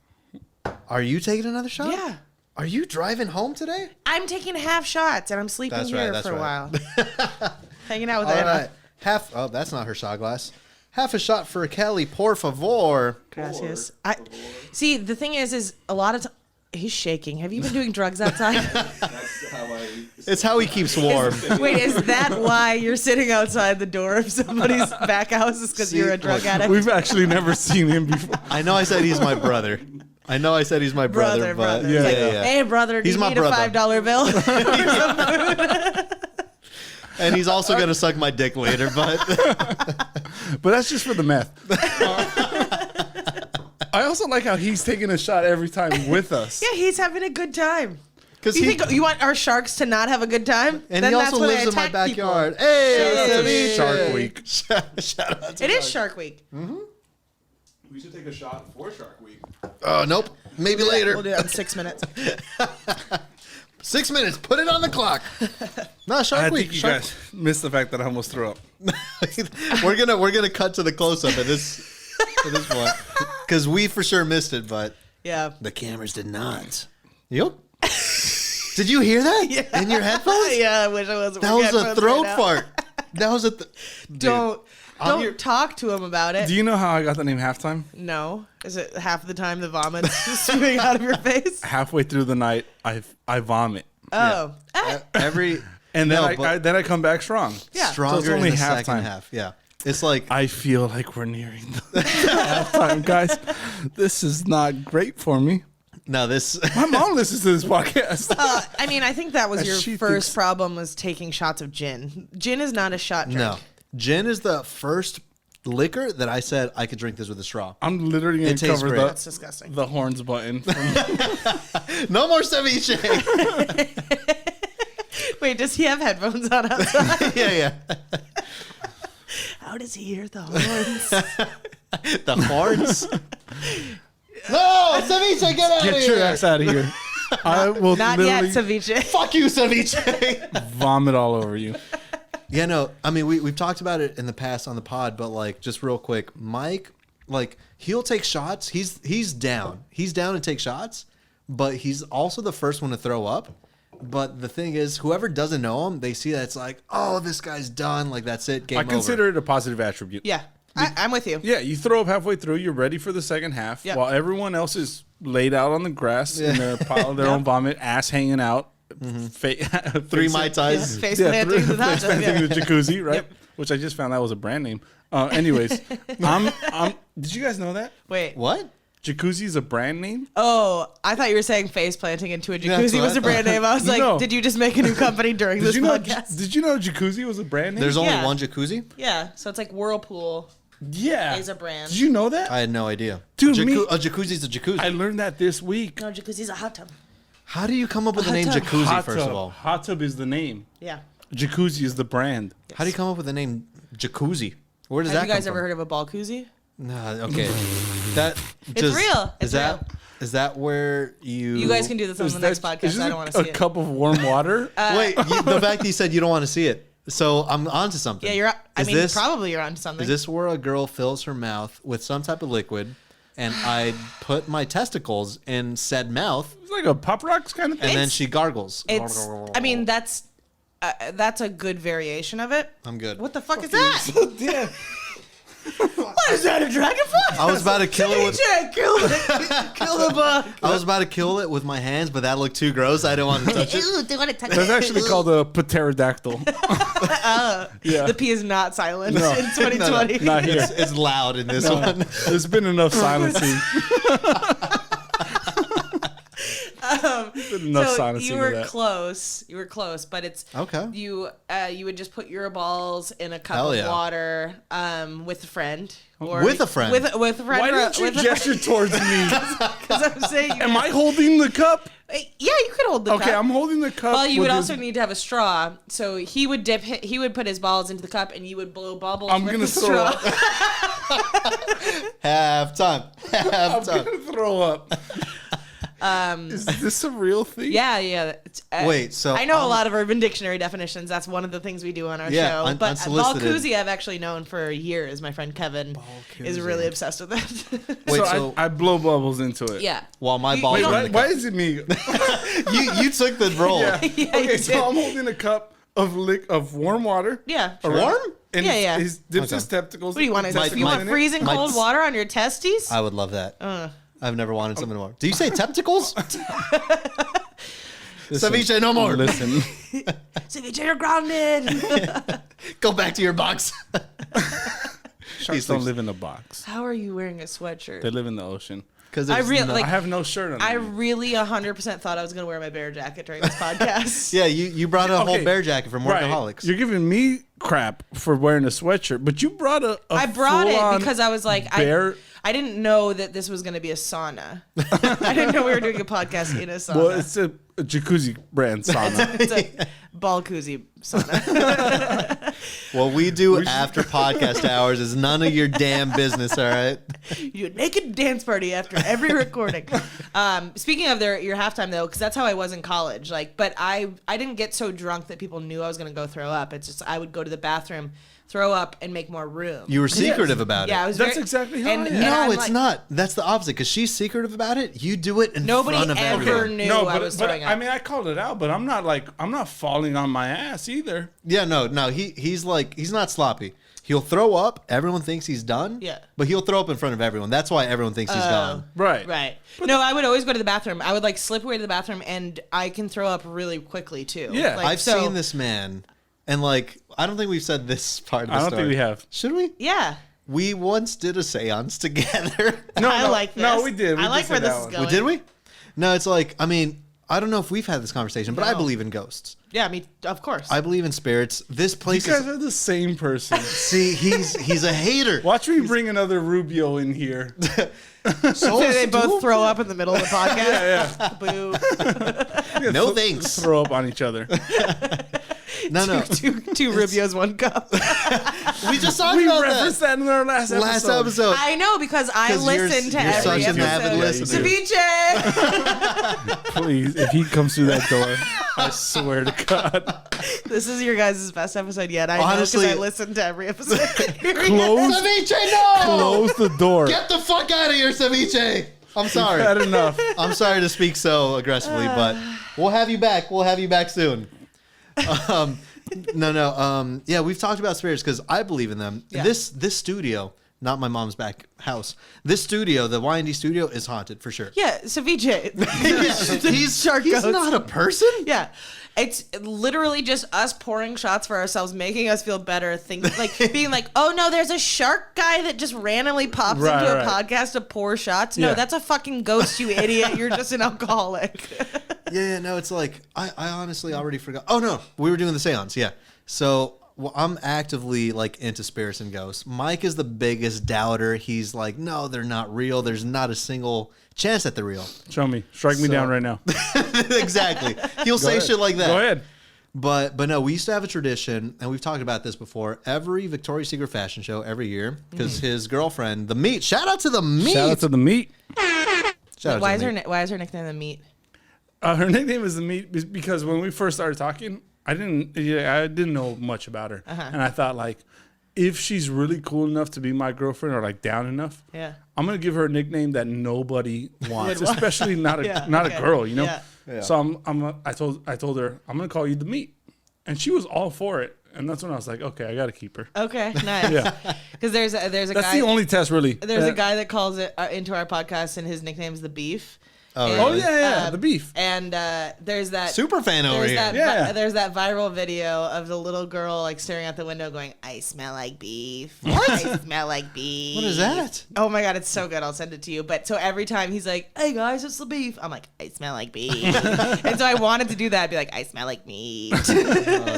Are you taking another shot? Yeah. Are you driving home today? I'm taking half shots and I'm sleeping here for a while. Hanging out with All Anna. right. Oh, that's not her shot glass. Half a shot for Kelly, por favor. Gracias. See, the thing is a lot of he's shaking. Have you been doing drugs outside? That's how It's how he keeps warm. Wait, is that why you're sitting outside the door of somebody's back house? Is because you're a drug addict? We've actually never seen him before. I know I said he's my brother. But brother. yeah, Like, yeah. Hey, brother, do He's you my need a brother. $5 bill? Here's some food. And he's also gonna suck my dick later, but But that's just for the meth. I also like how he's taking a shot every time with us. Yeah, he's having a good time. because You think you want our sharks to not have a good time? and Then he that's also when lives they in my attack people. backyard. Hey, Shout out to Ceviche. Shark Week. Shout out to It is Shark Week. We should take a shot for Shark Week. Oh nope, maybe later. We'll do that in 6 minutes. 6 minutes. Put it on the clock. No, Shark I Week. think you guys missed the fact that I almost threw up. we're gonna cut to the close up at this point because we for sure missed it, but Yeah. the cameras did not. Yep. Did you hear that in your headphones? Yeah, I wish I wasn't. That was a throat fart. That was a. Don't talk to him about it. Do you know how I got the name Halftime? No. Is it half the time the vomit's spewing out of your face? Halfway through the night, I vomit. Oh. Every And then No, I then come back strong. Yeah. stronger So it's only in the halftime. second half. Yeah, it's like I feel like we're nearing the halftime, guys. This is not great for me. no this. My mom listens to this podcast. I mean, I think that was And your she first thinks- problem was taking shots of gin. Gin is not a shot drink. No, gin is the first liquor that I said I could drink this with a straw. I'm literally going It to tastes cover great. That's disgusting. the horns button. No more ceviche. Wait, does he have headphones on outside? yeah. How does he hear the horns? The horns. No, ceviche, get out of Get here. your ass out of here. I will Not yet, literally ceviche. Fuck you, ceviche. vomit all over you. Yeah, no, I mean, we've talked about it in the past on the pod, but like, just real quick, Mike, like, he'll take shots. He's down. He's down to take shots, but he's also the first one to throw up. But the thing is, whoever doesn't know him, they see that it's like, oh, this guy's done. Like, that's it. Game I over. consider it a positive attribute. Yeah, I'm with you. Yeah, you throw up halfway through, you're ready for the second half, Yeah. while everyone else is laid out on the grass in their pile of their own vomit, ass hanging out, Three Mai Tais. Face yeah, planting the hot face tub, planting yeah. the jacuzzi, right? Yep. which I just found out was a brand name. Anyways, I'm. Did you guys know that? Wait. What? Jacuzzi is a brand name? Oh, I thought you were saying face planting into a jacuzzi was a brand name. I was like, No. did you just make a new company during this podcast? Did you know jacuzzi was a brand name? There's only Yeah. one jacuzzi? Yeah, so it's like Whirlpool yeah. is a brand. Did you know that? I had no idea. Dude, a jacuzzi's a jacuzzi. I learned that this week. No, jacuzzi's a hot tub. How do you come up with the name Hot tub. jacuzzi, Hot first tub. of all? Hot tub is the name. Yeah. Jacuzzi is the brand. How do you come up with the name jacuzzi? Where does Have that you guys come ever from? heard of a ball koozie? Nah, okay. That It's just, real. It's real. Is that where you? You guys can do this on the next Is podcast. this I don't want to see a it. cup of warm water? Wait, the fact that you said you don't want to see it, so I'm onto something. Yeah, Is this- probably you're onto something. Is this where a girl fills her mouth with some type of liquid, and I put my testicles in said mouth, It's like a Pop Rocks kind of thing. and then she gargles? It's. I mean, that's a good variation of it. I'm good. What the fuck is that? Yeah. What is that? A dragonfly? I was about to kill it with. Kill it. Kill the bug. I was about to kill it with my hands, but that looked too gross. I didn't want to touch it. Ew, they want to touch That's it. actually called a pterodactyl. Yeah. The P is not silent No. in 2020. Not here. It's loud in this No. one. There's been enough silencing. Enough So silencing you of were that. close. You were close, but it's Okay. You would just put your balls in a cup Hell of yeah. water with a friend. Or With a friend? With a friend. Why didn't you with a gesture towards me? Because I'm saying. Am I holding the cup? Yeah, you could hold the cup. Okay, I'm holding the cup. Well, you with would his- also need to have a straw. So he would he would put his balls into the cup, and you would blow bubbles I'm with gonna the throw straw. up. Half time. I'm Half time. gonna throw up. Is this a real thing? Yeah. It's, Wait, so I know a lot of Urban Dictionary definitions. That's one of the things we do on our Yeah, show. But Unsolicited. Balkoozie, I've actually known for years. My friend Kevin is really obsessed with that. Wait, so so I blow bubbles into it. yeah. while my You- balls you are don't- in the Why cup. is it me? You took the role. Yeah. Yeah, Okay, you so did. I'm holding a cup of warm water. Yeah. Warm? And Yeah. He dips Okay. his testicles. What do you want? My- You my- want freezing my- cold water on your testes? I would love that. I've never wanted something more. Do you say tepticles? Ceviche, no more. Listen. Ceviche, you're grounded. Go back to your box. Sharks don't live in a box. How are you wearing a sweatshirt? They live in the ocean. Because I really like. I have no shirt on. I really 100% thought I was gonna wear my bear jacket during this podcast. yeah, you brought a whole Okay. bear jacket from Right. Workaholics. You're giving me crap for wearing a sweatshirt, but you brought a I brought it full-on because I was like, bear. I didn't know that this was gonna be a sauna. I didn't know we were doing a podcast in a sauna. Well, it's a jacuzzi brand sauna. It's a Balkoozie sauna. What we do after podcast hours is none of your damn business, all right? You naked dance party after every recording. Speaking of your halftime though, because that's how I was in college. Like, but I didn't get so drunk that people knew I was gonna go throw up. It's just I would go to the bathroom, throw up, and make more room. You were secretive about it. Yeah, I was. That's very, exactly how I am. and No, I'm it's like, not. That's the opposite. Because she's secretive about it. You do it in Nobody front of ever everyone. knew No, I was but throwing up. I mean, I called it out, but I'm not falling on my ass either. Yeah, no. He's not sloppy. He'll throw up. Everyone thinks he's done. Yeah. But he'll throw up in front of everyone. That's why everyone thinks he's gone. Right. Right. No, I would always go to the bathroom. I would like slip away to the bathroom, and I can throw up really quickly too. Yeah. Like, I've so- seen this man, and like, I don't think we've said this part of the I don't story. think we have. Should we? Yeah. We once did a seance together. I like this. No, we did. We I like just where did this that is one. going. Did we? No, it's like, I mean, I don't know if we've had this conversation, but I No. believe in ghosts. Yeah, I mean, of course. I believe in spirits. This You place guys is. are the same person. See, he's a hater. Watch me bring another Rubio in here. So they both throw up in the middle of the podcast. Boo. No thanks. Throw up on each other. No. two Rubios, one cup. We just talked We about referenced that in our last episode. last episode. I know because I 'Cause you're- listen to you're every such an avid episode. listener. Ceviche. Please, if he comes through that door, I swear to God. This is your guys' best episode yet. I Honestly- know because I listen to every episode. Close, Ceviche, no! close the door. Get the fuck out of here, Ceviche. I'm sorry. Had enough. I'm sorry to speak so aggressively, but we'll have you back. We'll have you back soon. No. Yeah, we've talked about spirits because I believe in them. Yeah. This studio, not my mom's back house. This studio, the Y&D studio, is haunted for sure. Yeah, Ceviche. he's Shark he's goats. not a person. Yeah. It's literally just us pouring shots for ourselves, making us feel better, being like, oh no, there's a shark guy that just randomly pops into a podcast to pour shots. No, that's a fucking ghost, you idiot. You're just an alcoholic. Yeah, no, it's like, I honestly already forgot. Oh no, we were doing the seance, yeah. So I'm actively like into spirits and ghosts. Mike is the biggest doubter. He's like, no, they're not real. There's not a single chance that they're real. Show me. Strike me down right now. Exactly. He'll say shit like that. Go ahead. But no, we used to have a tradition, and we've talked about this before. Every Victoria's Secret fashion show every year, because his girlfriend, the Meat. Shout out to the Meat. Shout out to the Meat. Why is her nickname the Meat? Her nickname is the Meat because when we first started talking, I didn't know much about her, and I thought like, if she's really cool enough to be my girlfriend or like down enough, I'm gonna give her a nickname that nobody wants, especially not a girl, you know. Yeah. So I told her I'm gonna call you the Meat, and she was all for it, and that's when I was like, okay, I gotta keep her. Okay, nice. Yeah, because there's a that's guy. That's the only test really. There's a guy that calls it into our podcast, and his nickname's the Beef. Oh, really? Yeah, the Beef. And there's that super fan over here. There's that viral video of the little girl like staring out the window, going, "I smell like beef. What? I smell like beef." What is that? Oh my god, it's so good. I'll send it to you. But so every time he's like, "Hey guys, it's the Beef," I'm like, "I smell like beef." And so I wanted to do that. I'd be like, "I smell like meat."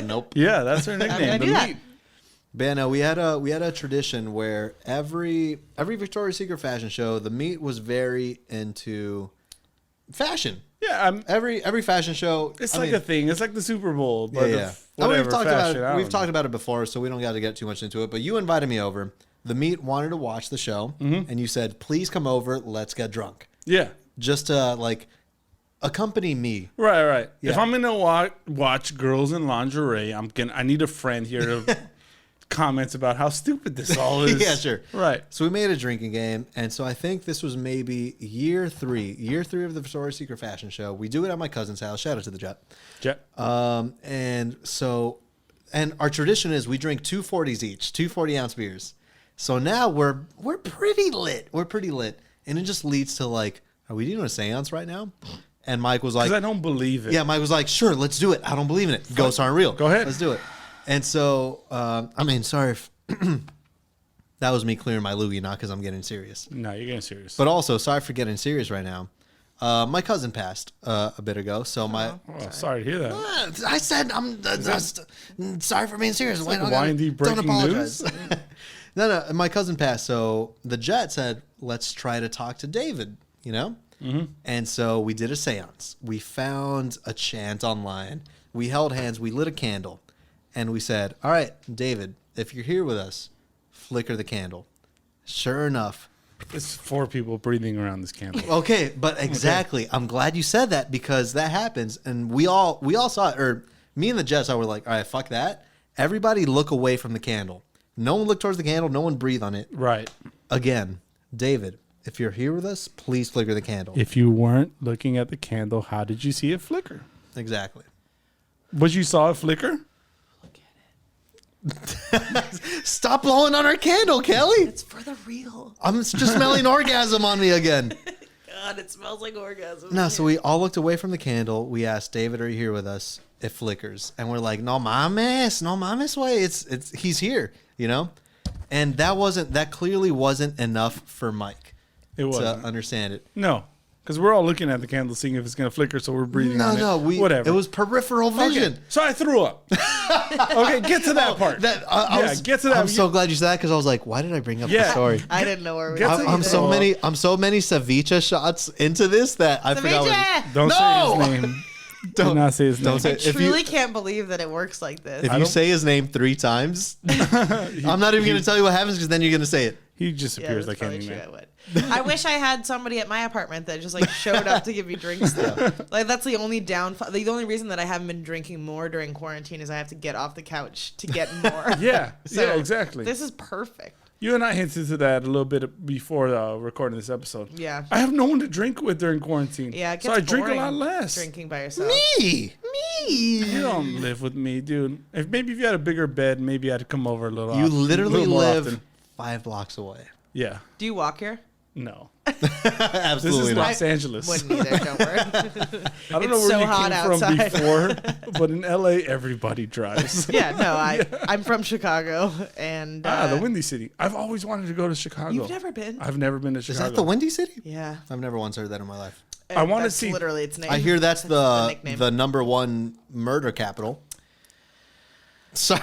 Nope. Yeah, that's her nickname. The Meat. But no, we had a tradition where every Victoria's Secret fashion show, the Meat was very into fashion. Yeah, every fashion show. It's a thing. It's like the Super Bowl, but we've talked about it before, so we don't got to get too much into it. But you invited me over. The Meat wanted to watch the show, and you said, "Please come over. Let's get drunk." Yeah, just to like accompany me. Right. Yeah. If I'm gonna watch girls in lingerie, I need a friend here to. Comments about how stupid this all is. Yeah, sure. Right. So we made a drinking game, and so I think this was maybe year three of the Victoria's Secret fashion show. We do it at my cousin's house. Shout out to the Jet. And our tradition is we drink 240s each, 240-ounce beers. So now we're pretty lit. And it just leads to like, are we doing a seance right now? And Mike was like, because I don't believe it. Yeah, Mike was like, sure, let's do it. I don't believe in it. Ghosts aren't real. Go ahead. Let's do it. And so, sorry if that was me clearing my loogie, not because I'm getting serious. No, you're getting serious. But also, sorry for getting serious right now. My cousin passed a bit ago, so sorry to hear that. I said I'm sorry for being serious. Like windy breaking news. No, my cousin passed, so the Jet said, let's try to talk to David, you know? Mm-hmm. And so we did a seance. We found a chant online. We held hands. We lit a candle. And we said, all right, David, if you're here with us, flicker the candle. Sure enough. It's 4 people breathing around this candle. Okay, but exactly. Okay. I'm glad you said that because that happens. And we all saw it. Or me and the Jets, were like, all right, fuck that. Everybody look away from the candle. No one look towards the candle. No one breathe on it. Right. Again, David, if you're here with us, please flicker the candle. If you weren't looking at the candle, how did you see it flicker? Exactly. But you saw it flicker? Stop blowing on our candle, Kelly. It's for the real. I'm just smelling orgasm on me again. God, it smells like orgasm. No, so we all looked away from the candle. We asked David, "Are you here with us?" It flickers, and we're like, "No mames, way. It's he's here," you know. And that clearly wasn't enough for Mike to understand it. No. Because we're all looking at the candle, seeing if it's going to flicker, so we're breathing on it. Whatever. It was peripheral vision. Okay. So I threw up. Okay, get to that part. Get to that. I'm so glad you said that because I was like, why did I bring up the story? I didn't know where we were. I'm so many Ceviche shots into this that I forgot. Don't say his name. Do not say his name. I truly can't believe that it works like this. If you say his name 3 times, I'm not even going to tell you what happens because then you're going to say it. He just appears like anything. I wish I had somebody at my apartment that just like showed up to give me drinks though. Like that's the only downfall. The only reason that I haven't been drinking more during quarantine is I have to get off the couch to get more. Yeah, exactly. This is perfect. You and I hinted to that a little bit before recording this episode. Yeah. I have no one to drink with during quarantine. Yeah, it gets so I drink a lot less. Drinking by yourself. Me. You don't live with me, dude. If you had a bigger bed, maybe I'd come over a little. You literally live often. 5 blocks away. Yeah. Do you walk here? No. Absolutely This is not. Los Angeles. Wouldn't either. Don't worry. I don't know It's where so you hot came from outside. before, but in LA, everybody drives. Yeah, no, I'm from Chicago, and the Windy City. I've always wanted to go to Chicago. you've never been. I've never been to Is Chicago. that the Windy City? Yeah, I've never once heard that in my life. I wanna That's see- literally its name. I hear that's the nickname. number one murder capital. Sorry.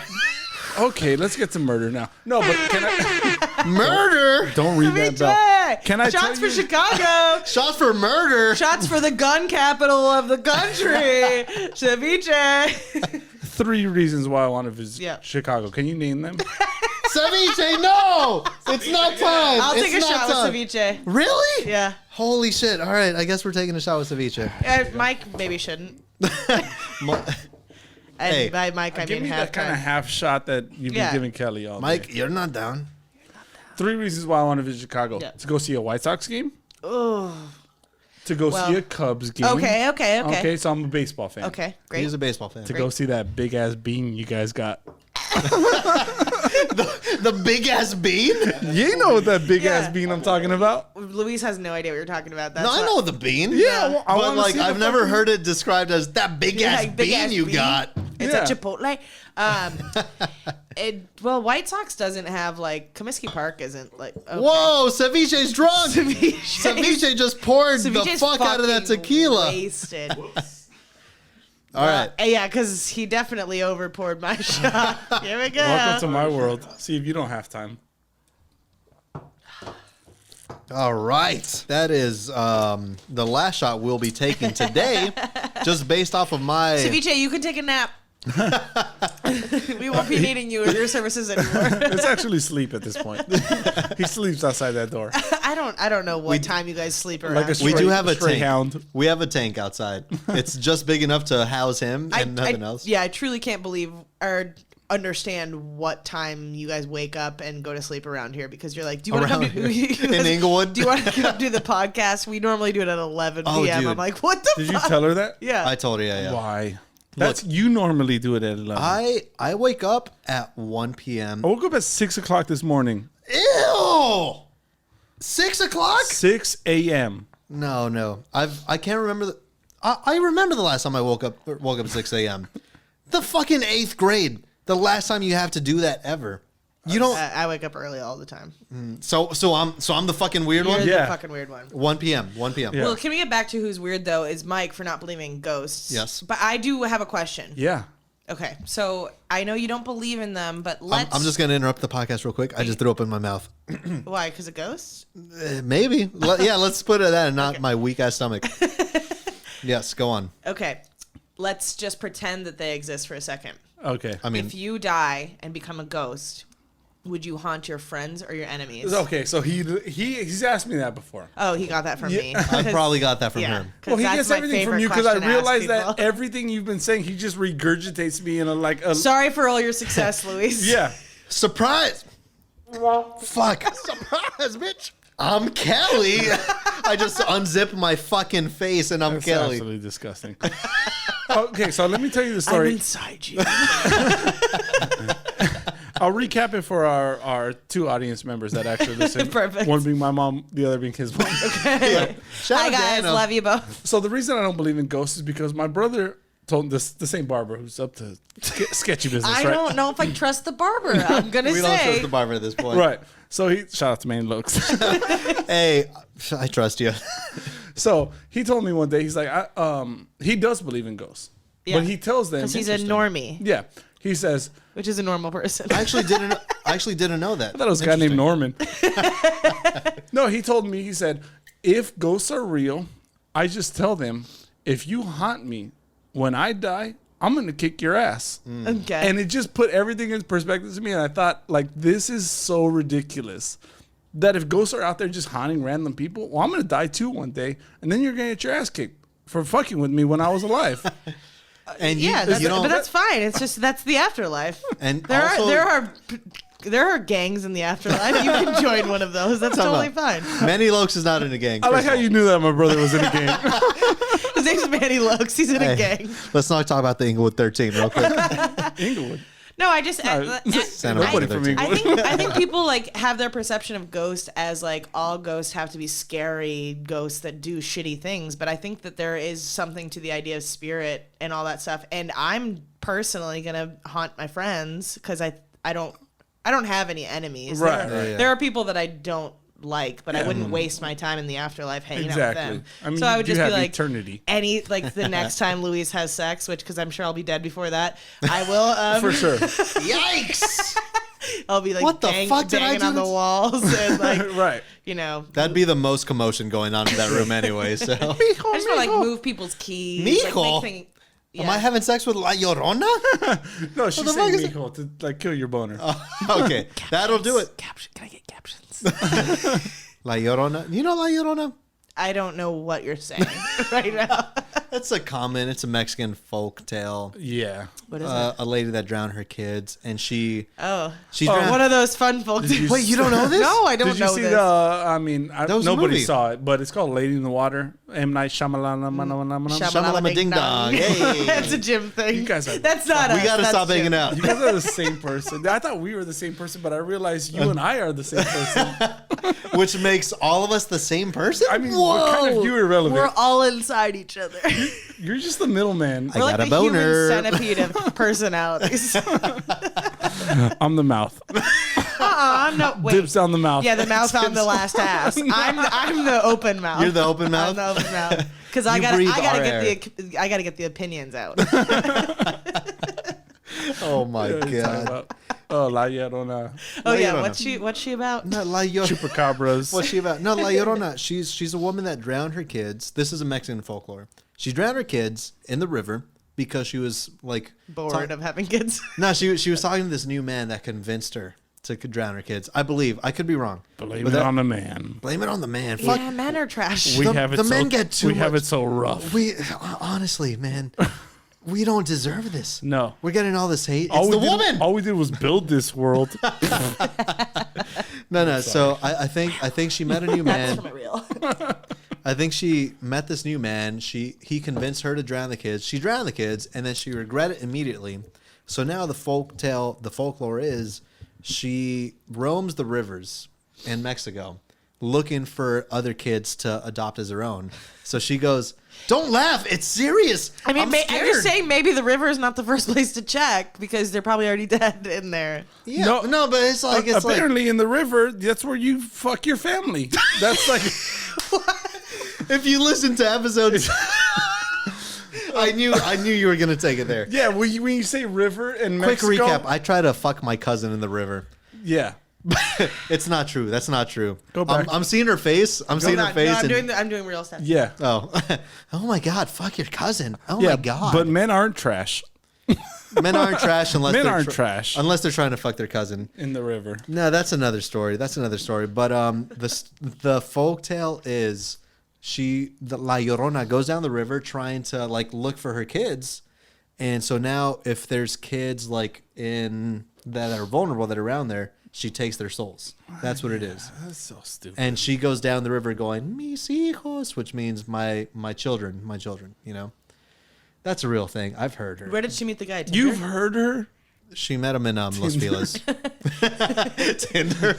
Okay, let's get to murder now. No, but can I... Murder? Don't read that bell. Ceviche! Can I tell Shots for you- Chicago. Shots for murder. Shots for the gun capital of the country. Ceviche. 3 reasons why I want to visit Yeah. Chicago. Can you name them? Ceviche, no! It's not time. I'll take a It's shot not with time. ceviche. Really? Yeah. Holy shit. All right, I guess we're taking a shot with ceviche. Mike maybe shouldn't. Mi- And Hey, by Mike, I Give mean me that kind of halftime. half shot that you've Yeah. been giving Kelly all Mike, day. you're not down. 3 reasons why I want to visit Chicago. Yeah. To go see a White Sox game. Oh. To go Well, see a Cubs game. Okay. Okay, so I'm a baseball fan. Okay, great. He's a baseball fan. To go see that big ass bean you guys got. The big ass bean? You know that big ass Yeah. bean I'm talking about. Luis has no idea what you're talking about. That's No, I what- know the bean. Yeah, well, I but wanna like see the I've never fucking- heard it described as that big Yeah, ass like, big bean ass you bean. got. It's Yeah. a Chipotle. Well, White Sox doesn't have like Comiskey Park isn't like. Okay. Whoa, ceviche's drunk. Ceviche. Ceviche just poured the Ceviche's fuck out of that fucking tequila. Wasted. All right. Yeah, because he definitely overpoured my shot. Here we go. Welcome to my world. See if you don't have time. All right. That is the last shot we'll be taking today, just based off of my. Ceviche, you can take a nap. We won't be needing your services anymore. It's actually sleep at this point. He sleeps outside that door. I don't know what time you guys sleep around. Like a We stray, do have a stray tank. hound. We have a tank outside. It's just big enough to house him and nothing else. Yeah, I truly can't believe or understand what time you guys wake up and go to sleep around here because you're like, do you want to come Around to, here. In Inglewood? Do you want to come do the podcast? We normally do it at 11 Oh, p.m. dude. I'm like, what the Did you fuck? tell her that? Yeah. I told her, yeah. Why? That's you normally do it at 11. I wake up at 1 p.m. I woke up at 6 o'clock this morning. Ew! 6 o'clock? 6 a.m. No. I can't remember. I remember the last time I woke up at 6 a.m. The fucking 8th grade. The last time you have to do that ever. You don't. I wake up early all the time. So I'm the fucking weird You're one. the Yeah. fucking weird one. 1 p.m. 1 p.m. Yeah. Well, can we get back to who's weird though? Is Mike for not believing in ghosts? Yes. But I do have a question. Yeah. Okay, so I know you don't believe in them, but let's. I'm just gonna interrupt the podcast real quick. I just threw up in my mouth. Why? Because of ghosts? Maybe. Let's put it at that and not my weak ass stomach. Yes, go on. Okay, let's just pretend that they exist for a second. Okay. I mean, If you die and become a ghost, would you haunt your friends or your enemies? Okay, so he's asked me that before. Oh, he got that from me. I probably got that from Yeah. him. 'Cause Well, he that's gets my everything from favorite you because I question to ask realize that people. everything you've been saying, he just regurgitates me in a Sorry for all your success, Luis. Yeah. Surprise! Fuck. Surprise, bitch. I'm Kelly. I just unzip my fucking face and I'm That's Kelly. absolutely disgusting. Okay, so let me tell you the I'm story. inside you. I'll recap it for our 2 audience members that actually listen. Perfect. One being my mom, the other being his mom. Shout Hi out to guys, Anna. love you both. So the reason I don't believe in ghosts is because my brother told this the same barber who's up to sketchy business, I right? don't know if I trust the barber. I'm gonna We don't say. trust the barber at this point. Right. So he shout out to Manny Looks. Hey, I trust you. So he told me one day, he's like, he does believe in ghosts, Yeah. but he tells them Because he's a Interesting. normie, yeah. He says, which is a normal person. I actually didn't know that. I thought it was a guy named Norman. No, he told me, he said, if ghosts are real, I just tell them, if you haunt me when I die, I'm going to kick your ass. Okay. And it just put everything in perspective to me. And I thought, like, this is so ridiculous that if ghosts are out there just haunting random people, well, I'm going to die too one day. And then you're going to get your ass kicked for fucking with me when I was alive. And yeah, you don't. but that's fine. It's just that's the afterlife. And there also- there are gangs in the afterlife. You can join one of those. That's totally fine. Manny Lokes is not in a gang. I like first how of all. you knew that my brother was in a game. His name's Manny Lokes. He's in a Hey, gang. Let's not talk about the Inglewood 13 real quick. Inglewood. No, I just nobody from England. I think people like have their perception of ghosts as like all ghosts have to be scary ghosts that do shitty things, but I think that there is something to the idea of spirit and all that stuff. And I'm personally gonna haunt my friends because I don't have any enemies. Right. There are people that I don't like, but I wouldn't waste my time in the afterlife hanging out with them. I mean, so I would just be like, eternity. The next time Louise has sex, which because I'm sure I'll be dead before that, I will. For sure. Yikes! I'll be like, what the fuck did I banging do on the walls and like, right. You know, that'd be the most commotion going on in that room anyway. So I just want to like move people's keys. Mijo? Like, Am I having sex with La Llorona? No, she's saying mijo to like kill your boner. Okay, that'll do it. Caption. Can I get captions? La Llorona. You know La Llorona? I don't know what you're saying right now. It's a Mexican folk tale. Yeah. What is it? A lady that drowned her kids, and she's one of those fun folk tales. Wait, you don't know this? No, I don't Did you know see this. nobody saw it, but it's called Lady in the Water. M. Night Shyamalan. Shamalama Ding Dong. Hey. That's a Jim thing. You guys are. That's not us. We gotta That's stop Jim. hanging out. You guys are the same person. I thought we were the same person, but I realized you and I are the same person. Which makes all of us the same person? I mean, we're kind of irrelevant. We're all inside each other. You're just the middleman. I We're got like a the boner. human centipede of personalities. I'm the mouth. No, wait. Dips down the mouth. Yeah, the mouth on the last ass. I'm the open mouth. You're the open mouth? I'm the open mouth. Because I gotta get the opinions out. Oh my god. Oh, La Llorona. Oh yeah, Llorona. what's she about? No, La Llorona. Chupacabras. What's she about? No, La Llorona. She's a woman that drowned her kids. This is a Mexican folklore. She drowned her kids in the river because she was like Bored of having kids. No, she was talking to this new man that convinced her to drown her kids. I believe. I could be wrong. Blame it on the man. Blame it on the man. Yeah, Fuck. men are trash. We The- have it the so, men get too We have much- it so rough. We honestly, man, we don't deserve this. No. We're getting all this hate. All It's the we did- woman. All we did was build this world. No. So I think she met a new man. That's from real. I think she met this new man. He convinced her to drown the kids. She drowned the kids, and then she regretted it immediately. So now the folklore is she roams the rivers in Mexico looking for other kids to adopt as her own. So she goes, "Don't laugh, it's serious. I mean, I'm I'm scared." just saying maybe the river is not the first place to check because they're probably already dead in there. Yeah, no, but it's like apparently in the river, that's where you fuck your family. That's like if you listen to episodes. I knew you were gonna take it there. yeah. When you say river in Quick Mexico, recap. I try to fuck my cousin in the river. yeah. It's not true. That's not true. Go back. I'm seeing her face. I'm seeing her face. I'm doing real stuff. Yeah. Oh, oh my God! Fuck your cousin. Oh Yeah, my God! but men aren't trash men aren't trash unless Men they're aren't trash. unless they're trying to fuck their cousin. in the river. No, that's another story. But the folktale is La Llorona goes down the river trying to like look for her kids, and so now if there's kids like in that are vulnerable that are around there, she takes their souls. That's what it is. That's so stupid. And she goes down the river going, mis hijos, which means my children, you know. That's a real thing. I've heard her. Where did she meet the guy? Tinder? You've heard her? She met him in Los Feliz. Tinder.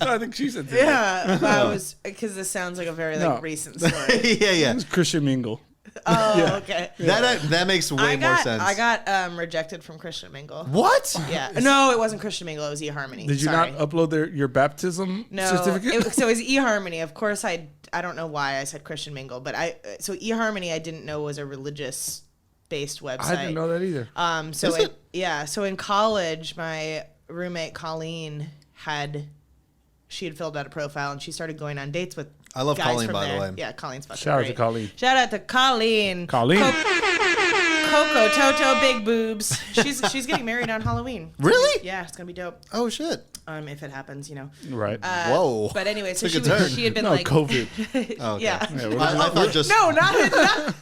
I think she said Tinder. Yeah, I was because this sounds like a very recent story. yeah. It's Christian Mingle. Oh, okay. That makes way more sense. I got rejected from Christian Mingle. What? Yeah. No, it wasn't Christian Mingle. It was eHarmony. Did you Sorry. not upload your baptism certificate? So it was eHarmony. Of course, I don't know why I said Christian Mingle, but so eHarmony I didn't know was a religious based website. I didn't know that either. So in college, my roommate Colleen had filled out a profile and she started going on dates with I love guys Colleen, from by there. the way. Yeah, Colleen's fucking Shout out great. to Colleen. Shout out to Colleen. Coco Toto Big Boobs. She's getting married on Halloween. Really? Yeah, it's gonna be dope. Oh shit. If it happens, you know. Right. Whoa. But anyway, so Took a turn. she had been No, like COVID. Oh, okay. Yeah. I thought just No, not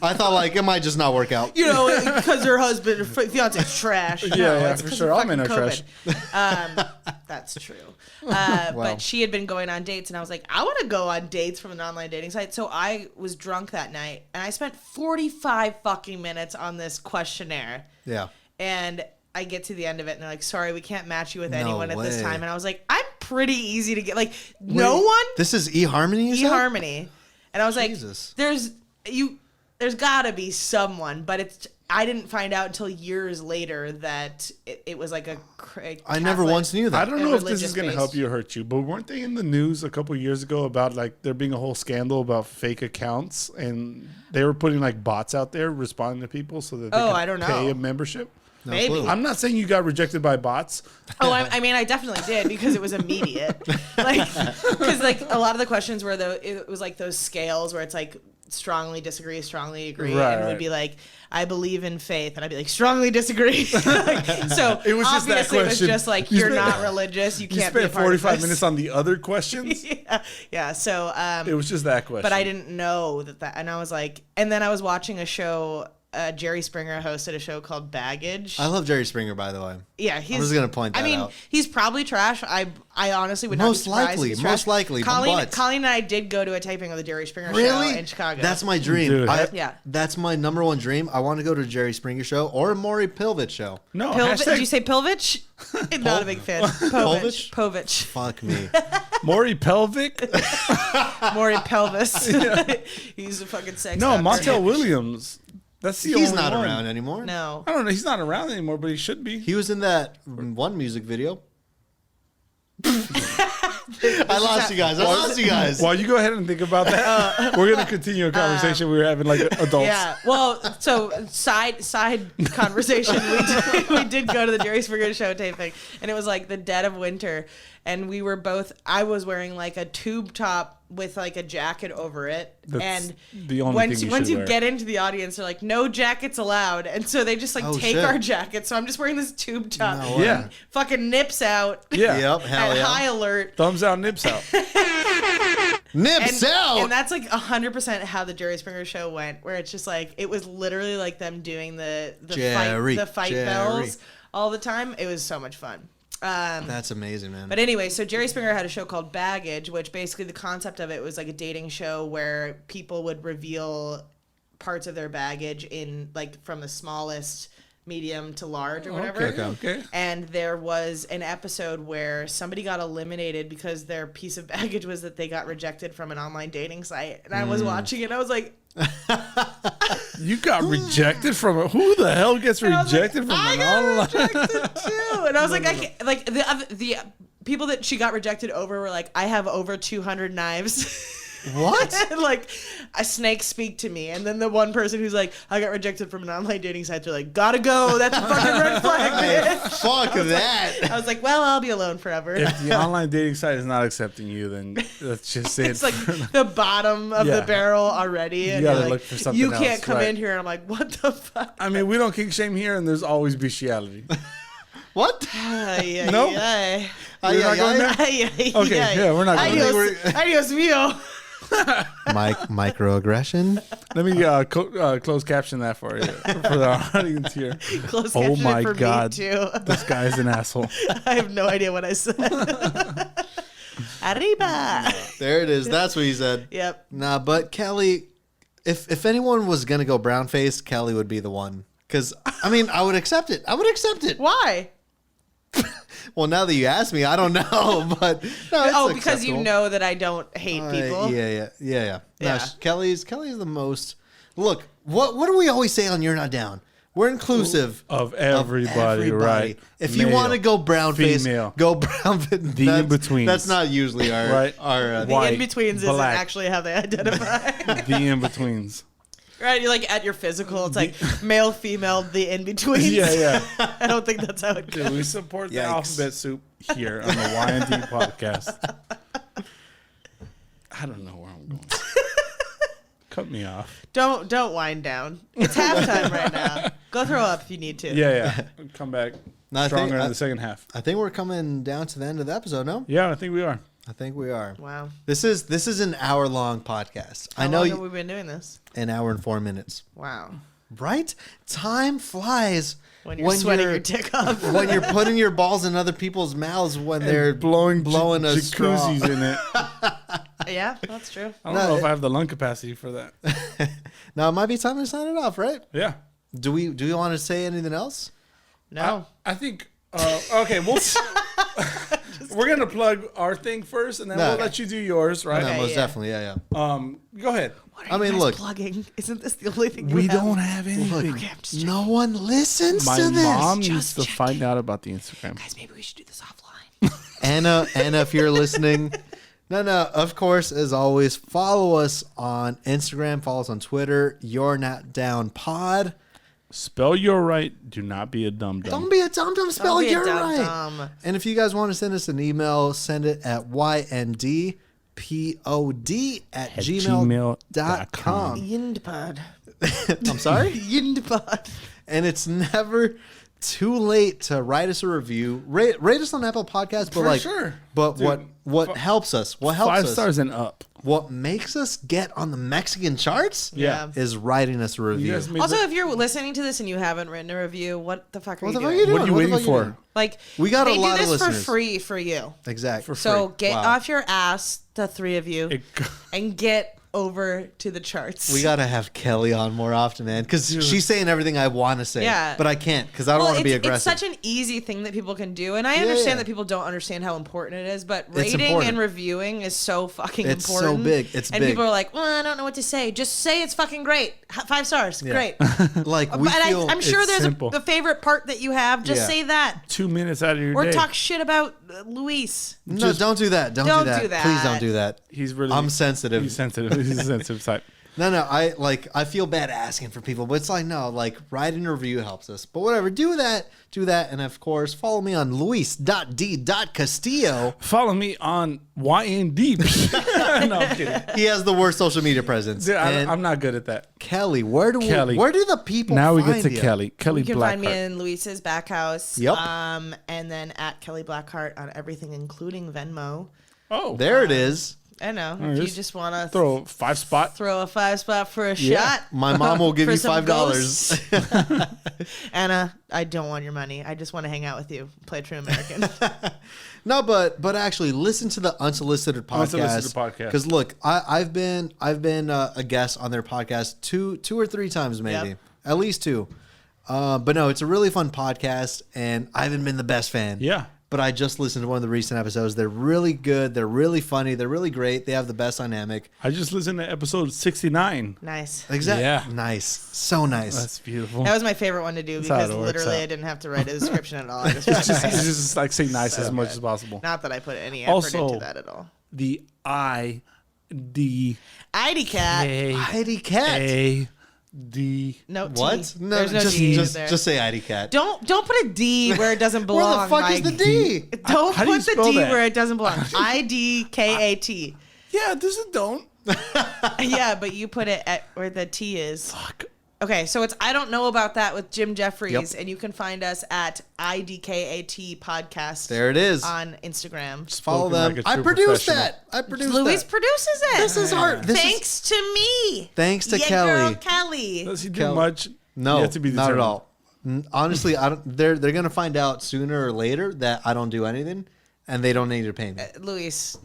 I thought like it might just not work out. you know, because her husband, fiance's trash. Yeah, it's for 'cause sure. of I'm in fucking her trash. COVID. That's true. But she had been going on dates, and I was like, I want to go on dates from an online dating site. So I was drunk that night, and I spent 45 fucking minutes on this questionnaire. Yeah. And I get to the end of it and they're like, sorry, we can't match you with anyone at this time. And I was like, I'm pretty easy to get. Like, no one. This is eHarmony? eHarmony. And I was Jesus. like, there's gotta be someone, but I didn't find out until years later that it was like a Catholic, I never once knew that. I don't know if this is going to help you or hurt you, but weren't they in the news a couple of years ago about like there being a whole scandal about fake accounts, and they were putting like bots out there responding to people so that they could pay a membership? No Maybe. clue. I'm not saying you got rejected by bots. Oh, I mean, I definitely did because it was immediate. Like, because like a lot of the questions were it was like those scales where it's like strongly disagree, strongly agree, and it would be like, I believe in faith, and I'd be like, strongly disagree. Like, so it was just that question. It was just like, you're not religious, you can't be a part of this. 45 minutes on the other questions. Yeah. So it was just that question. But I didn't know that, and I was like, and then I was watching a show. Jerry Springer hosted a show called Baggage. I love Jerry Springer, by the way. Yeah, I was going to point that out. I mean, he's probably trash. I honestly would not be surprised if he's trash. Most likely. Colleen and I did go to a taping of the Jerry Springer show in Chicago. That's my dream. Dude, that's my number one dream. I want to go to a Jerry Springer show or a Maury Pilvich show. No, did you say Pilvich? Not a big fan. Povich. Fuck me. Maury Pelvic? Maury Pelvis. He's a fucking sex. No, Montel Williams. He's not around anymore. No. I don't know. He's not around anymore, but he should be. He was in that one music video. I lost you guys. While you go ahead and think about that, we're going to continue a conversation we were having like adults. Yeah. Well, so side conversation. We did go to the Jerry Springer show taping, and it was like the dead of winter, and we were both. I was wearing like a tube top with like a jacket over it. That's and the only once you get into the audience, they're like, no jackets allowed. And so they just like take our jackets. So I'm just wearing this tube top. No, yeah. Fucking nips out. Yeah. Yep. Hell yeah. High alert. Thumbs out, nips out. Nips out. And that's like 100% how the Jerry Springer show went, where it's just like, it was literally like them doing the fight bells all the time. It was so much fun. That's amazing, man. But anyway, so Jerry Springer had a show called Baggage, which basically the concept of it was like a dating show where people would reveal parts of their baggage in like from the smallest, medium to large or whatever. Okay. And there was an episode where somebody got eliminated because their piece of baggage was that they got rejected from an online dating site. And I was watching it and I was like, you got rejected from a, who the hell gets rejected from an online? Rejected too. And I was like, the people that she got rejected over were like, I have over 200 knives. What? Like, a snake speak to me. And then the one person who's like, I got rejected from an online dating site, they're like, gotta go. That's a fucking red flag, bitch. Fuck that. I was like, well, I'll be alone forever. If the online dating site is not accepting you, then that's just it. It's like the bottom of the barrel already. And you gotta like, look for something you else, can't come in here. And I'm like, what the fuck? I mean, we don't kink shame here, and there's always bestiality. What? No? We're not going there? Okay, yeah, we're not going there. Adios mio. Microaggression. Let me closed caption that for you, for the audience here. Closed caption my it for God. me too. This guy's an asshole. I have no idea what I said. Arriba. There it is. That's what he said. Yep. Nah, but Kelly, if anyone was gonna go brown face, Kelly would be the one. Because I mean, I would accept it. Why? Well, now that you ask me, I don't know, but no, it's because you know that I don't hate people. Yeah. No, Kelly's the most. Look, what do we always say on You're Not Down? We're inclusive of everybody, right? If you want to go brown face, go brown face. The in-betweens. That's not usually our right. The in-betweens isn't actually how they identify. The in-betweens. Right, you're like at your physical. It's like male, female, the in-betweens. Yeah. I don't think that's how it goes. Dude, we support the alphabet soup here on the YND podcast. I don't know where I'm going. Cut me off. Don't wind down. It's halftime right now. Go throw up if you need to. Yeah. Come back stronger in the second half. I think we're coming down to the end of the episode, no? Yeah, I think we are. Wow. This is an hour-long podcast. How long have we been doing this? An hour and 4 minutes. Wow. Right? Time flies. When you're sweating your dick off. When you're putting your balls in other people's mouths when they're blowing a jacuzzis in it. Yeah, that's true. I don't know if I have the lung capacity for that. Now it might be time to sign it off, right? Yeah. Do we want to say anything else? No. I think. Okay, we're gonna plug our thing first, and then we'll let you do yours, right? No, most definitely, yeah. Go ahead. What are you guys plugging? Isn't this the only thing you We have? don't have anything. Okay, I'm just No one listens My to this. mom needs to find out about the Instagram. Guys, maybe we should do this offline. Anna, if you're listening, no, of course, as always, follow us on Instagram, follow us on Twitter, You're Not Down Pod. Spell your right. Do not be a dum-dum. Don't be a dum-dum, spell You're Right. Dum-dum. And if you guys want to send us an email, send it at yndpod@gmail.com. Yindpod. I'm sorry? Yindpod. And it's never too late to write us a review. Rate us on Apple Podcasts, but sure. But Dude, what helps us? What helps 5 us? stars and up. What makes us get on the Mexican charts? Yeah. Is writing us a review. Also, if you're listening to this and you haven't written a review, what the fuck are you doing? What are you waiting for? doing? Like, We got they a lot do of this listeners. for free for you. Exactly. So get Wow. off your ass, the 3 of you, and get over to the charts. We gotta have Kelly on more often, man, because she's saying everything I want to say. Yeah. But I can't because I don't want to be aggressive. It's such an easy thing that people can do, and I understand that people don't understand how important it is. But rating important. and reviewing is so fucking It's so important. big. It's and big. people are like, "Well, I don't know what to say. Just say it's fucking great. 5 stars, great." Like we But feel. I'm sure it's there's simple. a favorite part that you have. Just Yeah. say that, 2 minutes out of your or day. talk shit about Luis. No, don't do that. Don't do that. do that. Please don't do that. He's really. I'm sensitive. He's sensitive. He's a sensitive type. No, I feel bad asking for people, but it's like, no, like writing a review helps us. But whatever, do that. And of course, follow me on luis.d.castillo. Follow me on YND. No, I'm kidding. He has the worst social media presence. Dude, And I'm not good at that. Kelly, where do Kelly. the people Now we find get to you? Kelly. Kelly You can Blackheart. find me in Luis's back house. Yep. And then at Kelly Blackheart on everything, including Venmo. Oh, There it is. I know. Alright, If you just just want to throw a 5 spot. throw a 5 spot for a Yeah. shot. My mom will give For you some $5. Anna, I don't want your money. I just want to hang out with you. Play True American. No, but actually listen to the Unsolicited podcast. Unsolicited podcast. Because look, I've been a guest on their podcast two or three times maybe, Yep. at least 2. But no, it's a really fun podcast, and I haven't been the best fan. Yeah. But I just listened to one of the recent episodes. They're really good. They're really funny. They're really great. They have the best dynamic. I just listened to episode 69. Nice. Exactly. Yeah. Nice. So nice. That's beautiful. That was my favorite one to do That's how because it works literally out. I didn't have to write a description at all. I just It's wanted to just, say it's it. just like say nice as much as possible. Not that I put any effort Also, into that at all. The IDKAT. IDKAT. IDKAT. No T. What? No, There's no just, D just, there. just say IDKAT. Don't put a D where it doesn't Where belong. the fuck is Mike. the D? Don't How do you put the spell D that? where it doesn't belong. IDKAT. Yeah, this is don't. Yeah, but you put it at where the T is. Fuck. Okay, so it's I don't know about that with Jim Jeffries, Yep. and you can find us at IDKAT podcast. There it is. On Instagram. Follow Spoken them. like a I true produced professional. that. I produced Luis that. produces it. This is hard. This Thanks to me. Thanks to Yeah, Kelly. girl, Kelly. Does he do Kel- much? No, Yet to be not at determined. all. Honestly, I don't. They're gonna find out sooner or later that I don't do anything, and they don't need to pay me. Luis,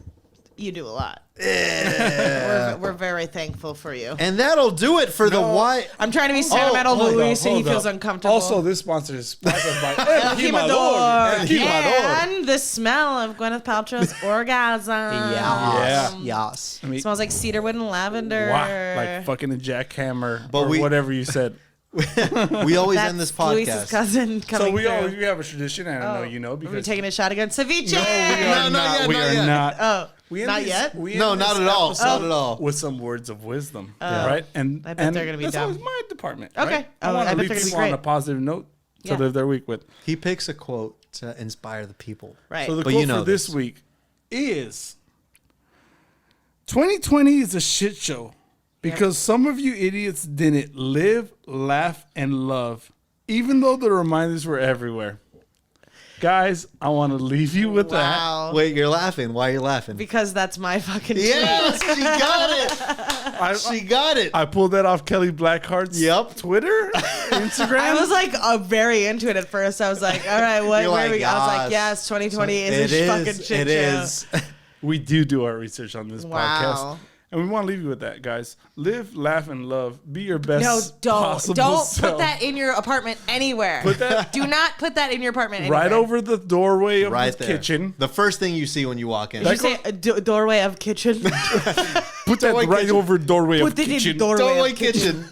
you do a lot. We're very thankful for you. And that'll do it for the why. I'm trying to be sentimental to hold Luis up, so he hold feels up. uncomfortable. Also, this sponsor is sponsored by El Jimador. El Jimador. And the smell of Gwyneth Paltrow's Orgasm. Yeah. Yes. I mean, Smells like cedarwood and lavender. wow, like fucking a jackhammer But or we- whatever you said. We always That's end this Luis's podcast. cousin coming So we through. have a tradition, and I know you know Are we because taking a shot again? Ceviche! no, we are not not. yet, We not are yet. not. Oh, We end not these- yet? we end No, this not at all. episode Not at all. With some words of wisdom, right? And I bet they're gonna be that's dumb. always my department. Okay. Right? Oh, I want I to bet leave they're gonna be people on great. a positive note to Yeah. live their week with. He picks a quote to inspire the people. Right. So the But quote you know for this this. week is 2020 is a shit show because some of you idiots didn't live, laugh, and love, even though the reminders were everywhere. Guys, I want to leave you with Wow. Wait, you're laughing. Why are you laughing? Because that's my fucking Yes, tweet. she got it. that. She got it. I pulled that off Kelly Blackheart's Yep. Twitter, Instagram. I was like very into it at first. I was like, all right, what? You're Where like, we go? I was like, yes. yes, 2020 is a fucking shit It show. is. we do our research on this Wow. podcast. And we want to leave you with that, guys. Live, laugh, and love. Be your best possible don't self. put that in your apartment anywhere. Do not put that in your apartment anywhere. Right over the doorway of the there. kitchen. The first thing you see when you walk in. Did you say a doorway of kitchen? Put that right kitchen. over doorway of Put it in kitchen. doorway of kitchen.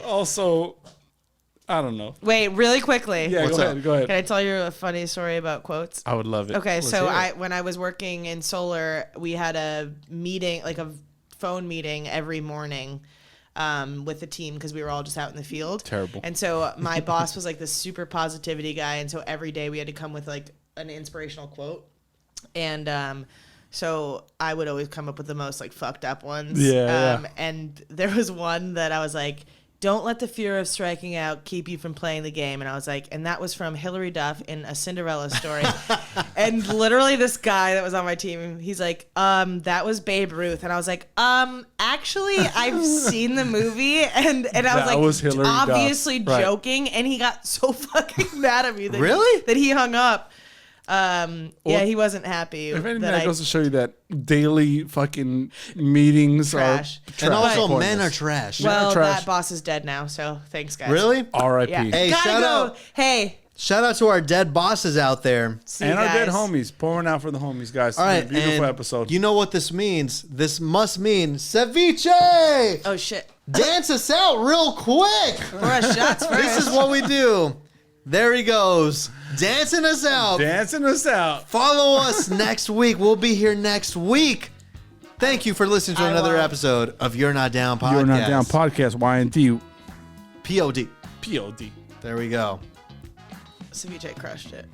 Also, I don't know. Wait, really quickly. Yeah, go ahead. Can I tell you a funny story about quotes? I would love it. Okay, so when I was working in solar, we had a meeting, like a phone meeting every morning with the team because we were all just out in the field. Terrible. And so my boss was like this super positivity guy, and so every day we had to come with like an inspirational quote. And so I would always come up with the most like fucked up ones. Yeah. And there was one that I was like, don't let the fear of striking out keep you from playing the game. And I was like, and that was from Hilary Duff in A Cinderella Story. And literally this guy that was on my team, he's like, that was Babe Ruth. And I was like, actually, I've seen the movie. And I was like, obviously joking. And he got so fucking mad at me that he hung up. He wasn't happy. If anything, that goes to show you that daily fucking meetings trash. are trash. And also, men are trash. Well, that boss is dead now, so thanks, guys. Really? R.I.P. Yeah. Hey, shout out. Hey. Shout out to our dead bosses out there. And our dead homies. Pouring out for the homies, guys. All right. Beautiful episode. You know what this means? This must mean Ceviche. Oh, shit. Dance us out real quick. For us shots first. This is what we do. There he goes. Dancing us out. Dancing us out. Follow us next week. We'll be here next week. Thank you for listening to another episode of You're Not Down Podcast. You're Not Down Podcast. YND. POD. POD. There we go. Ceviche crushed it.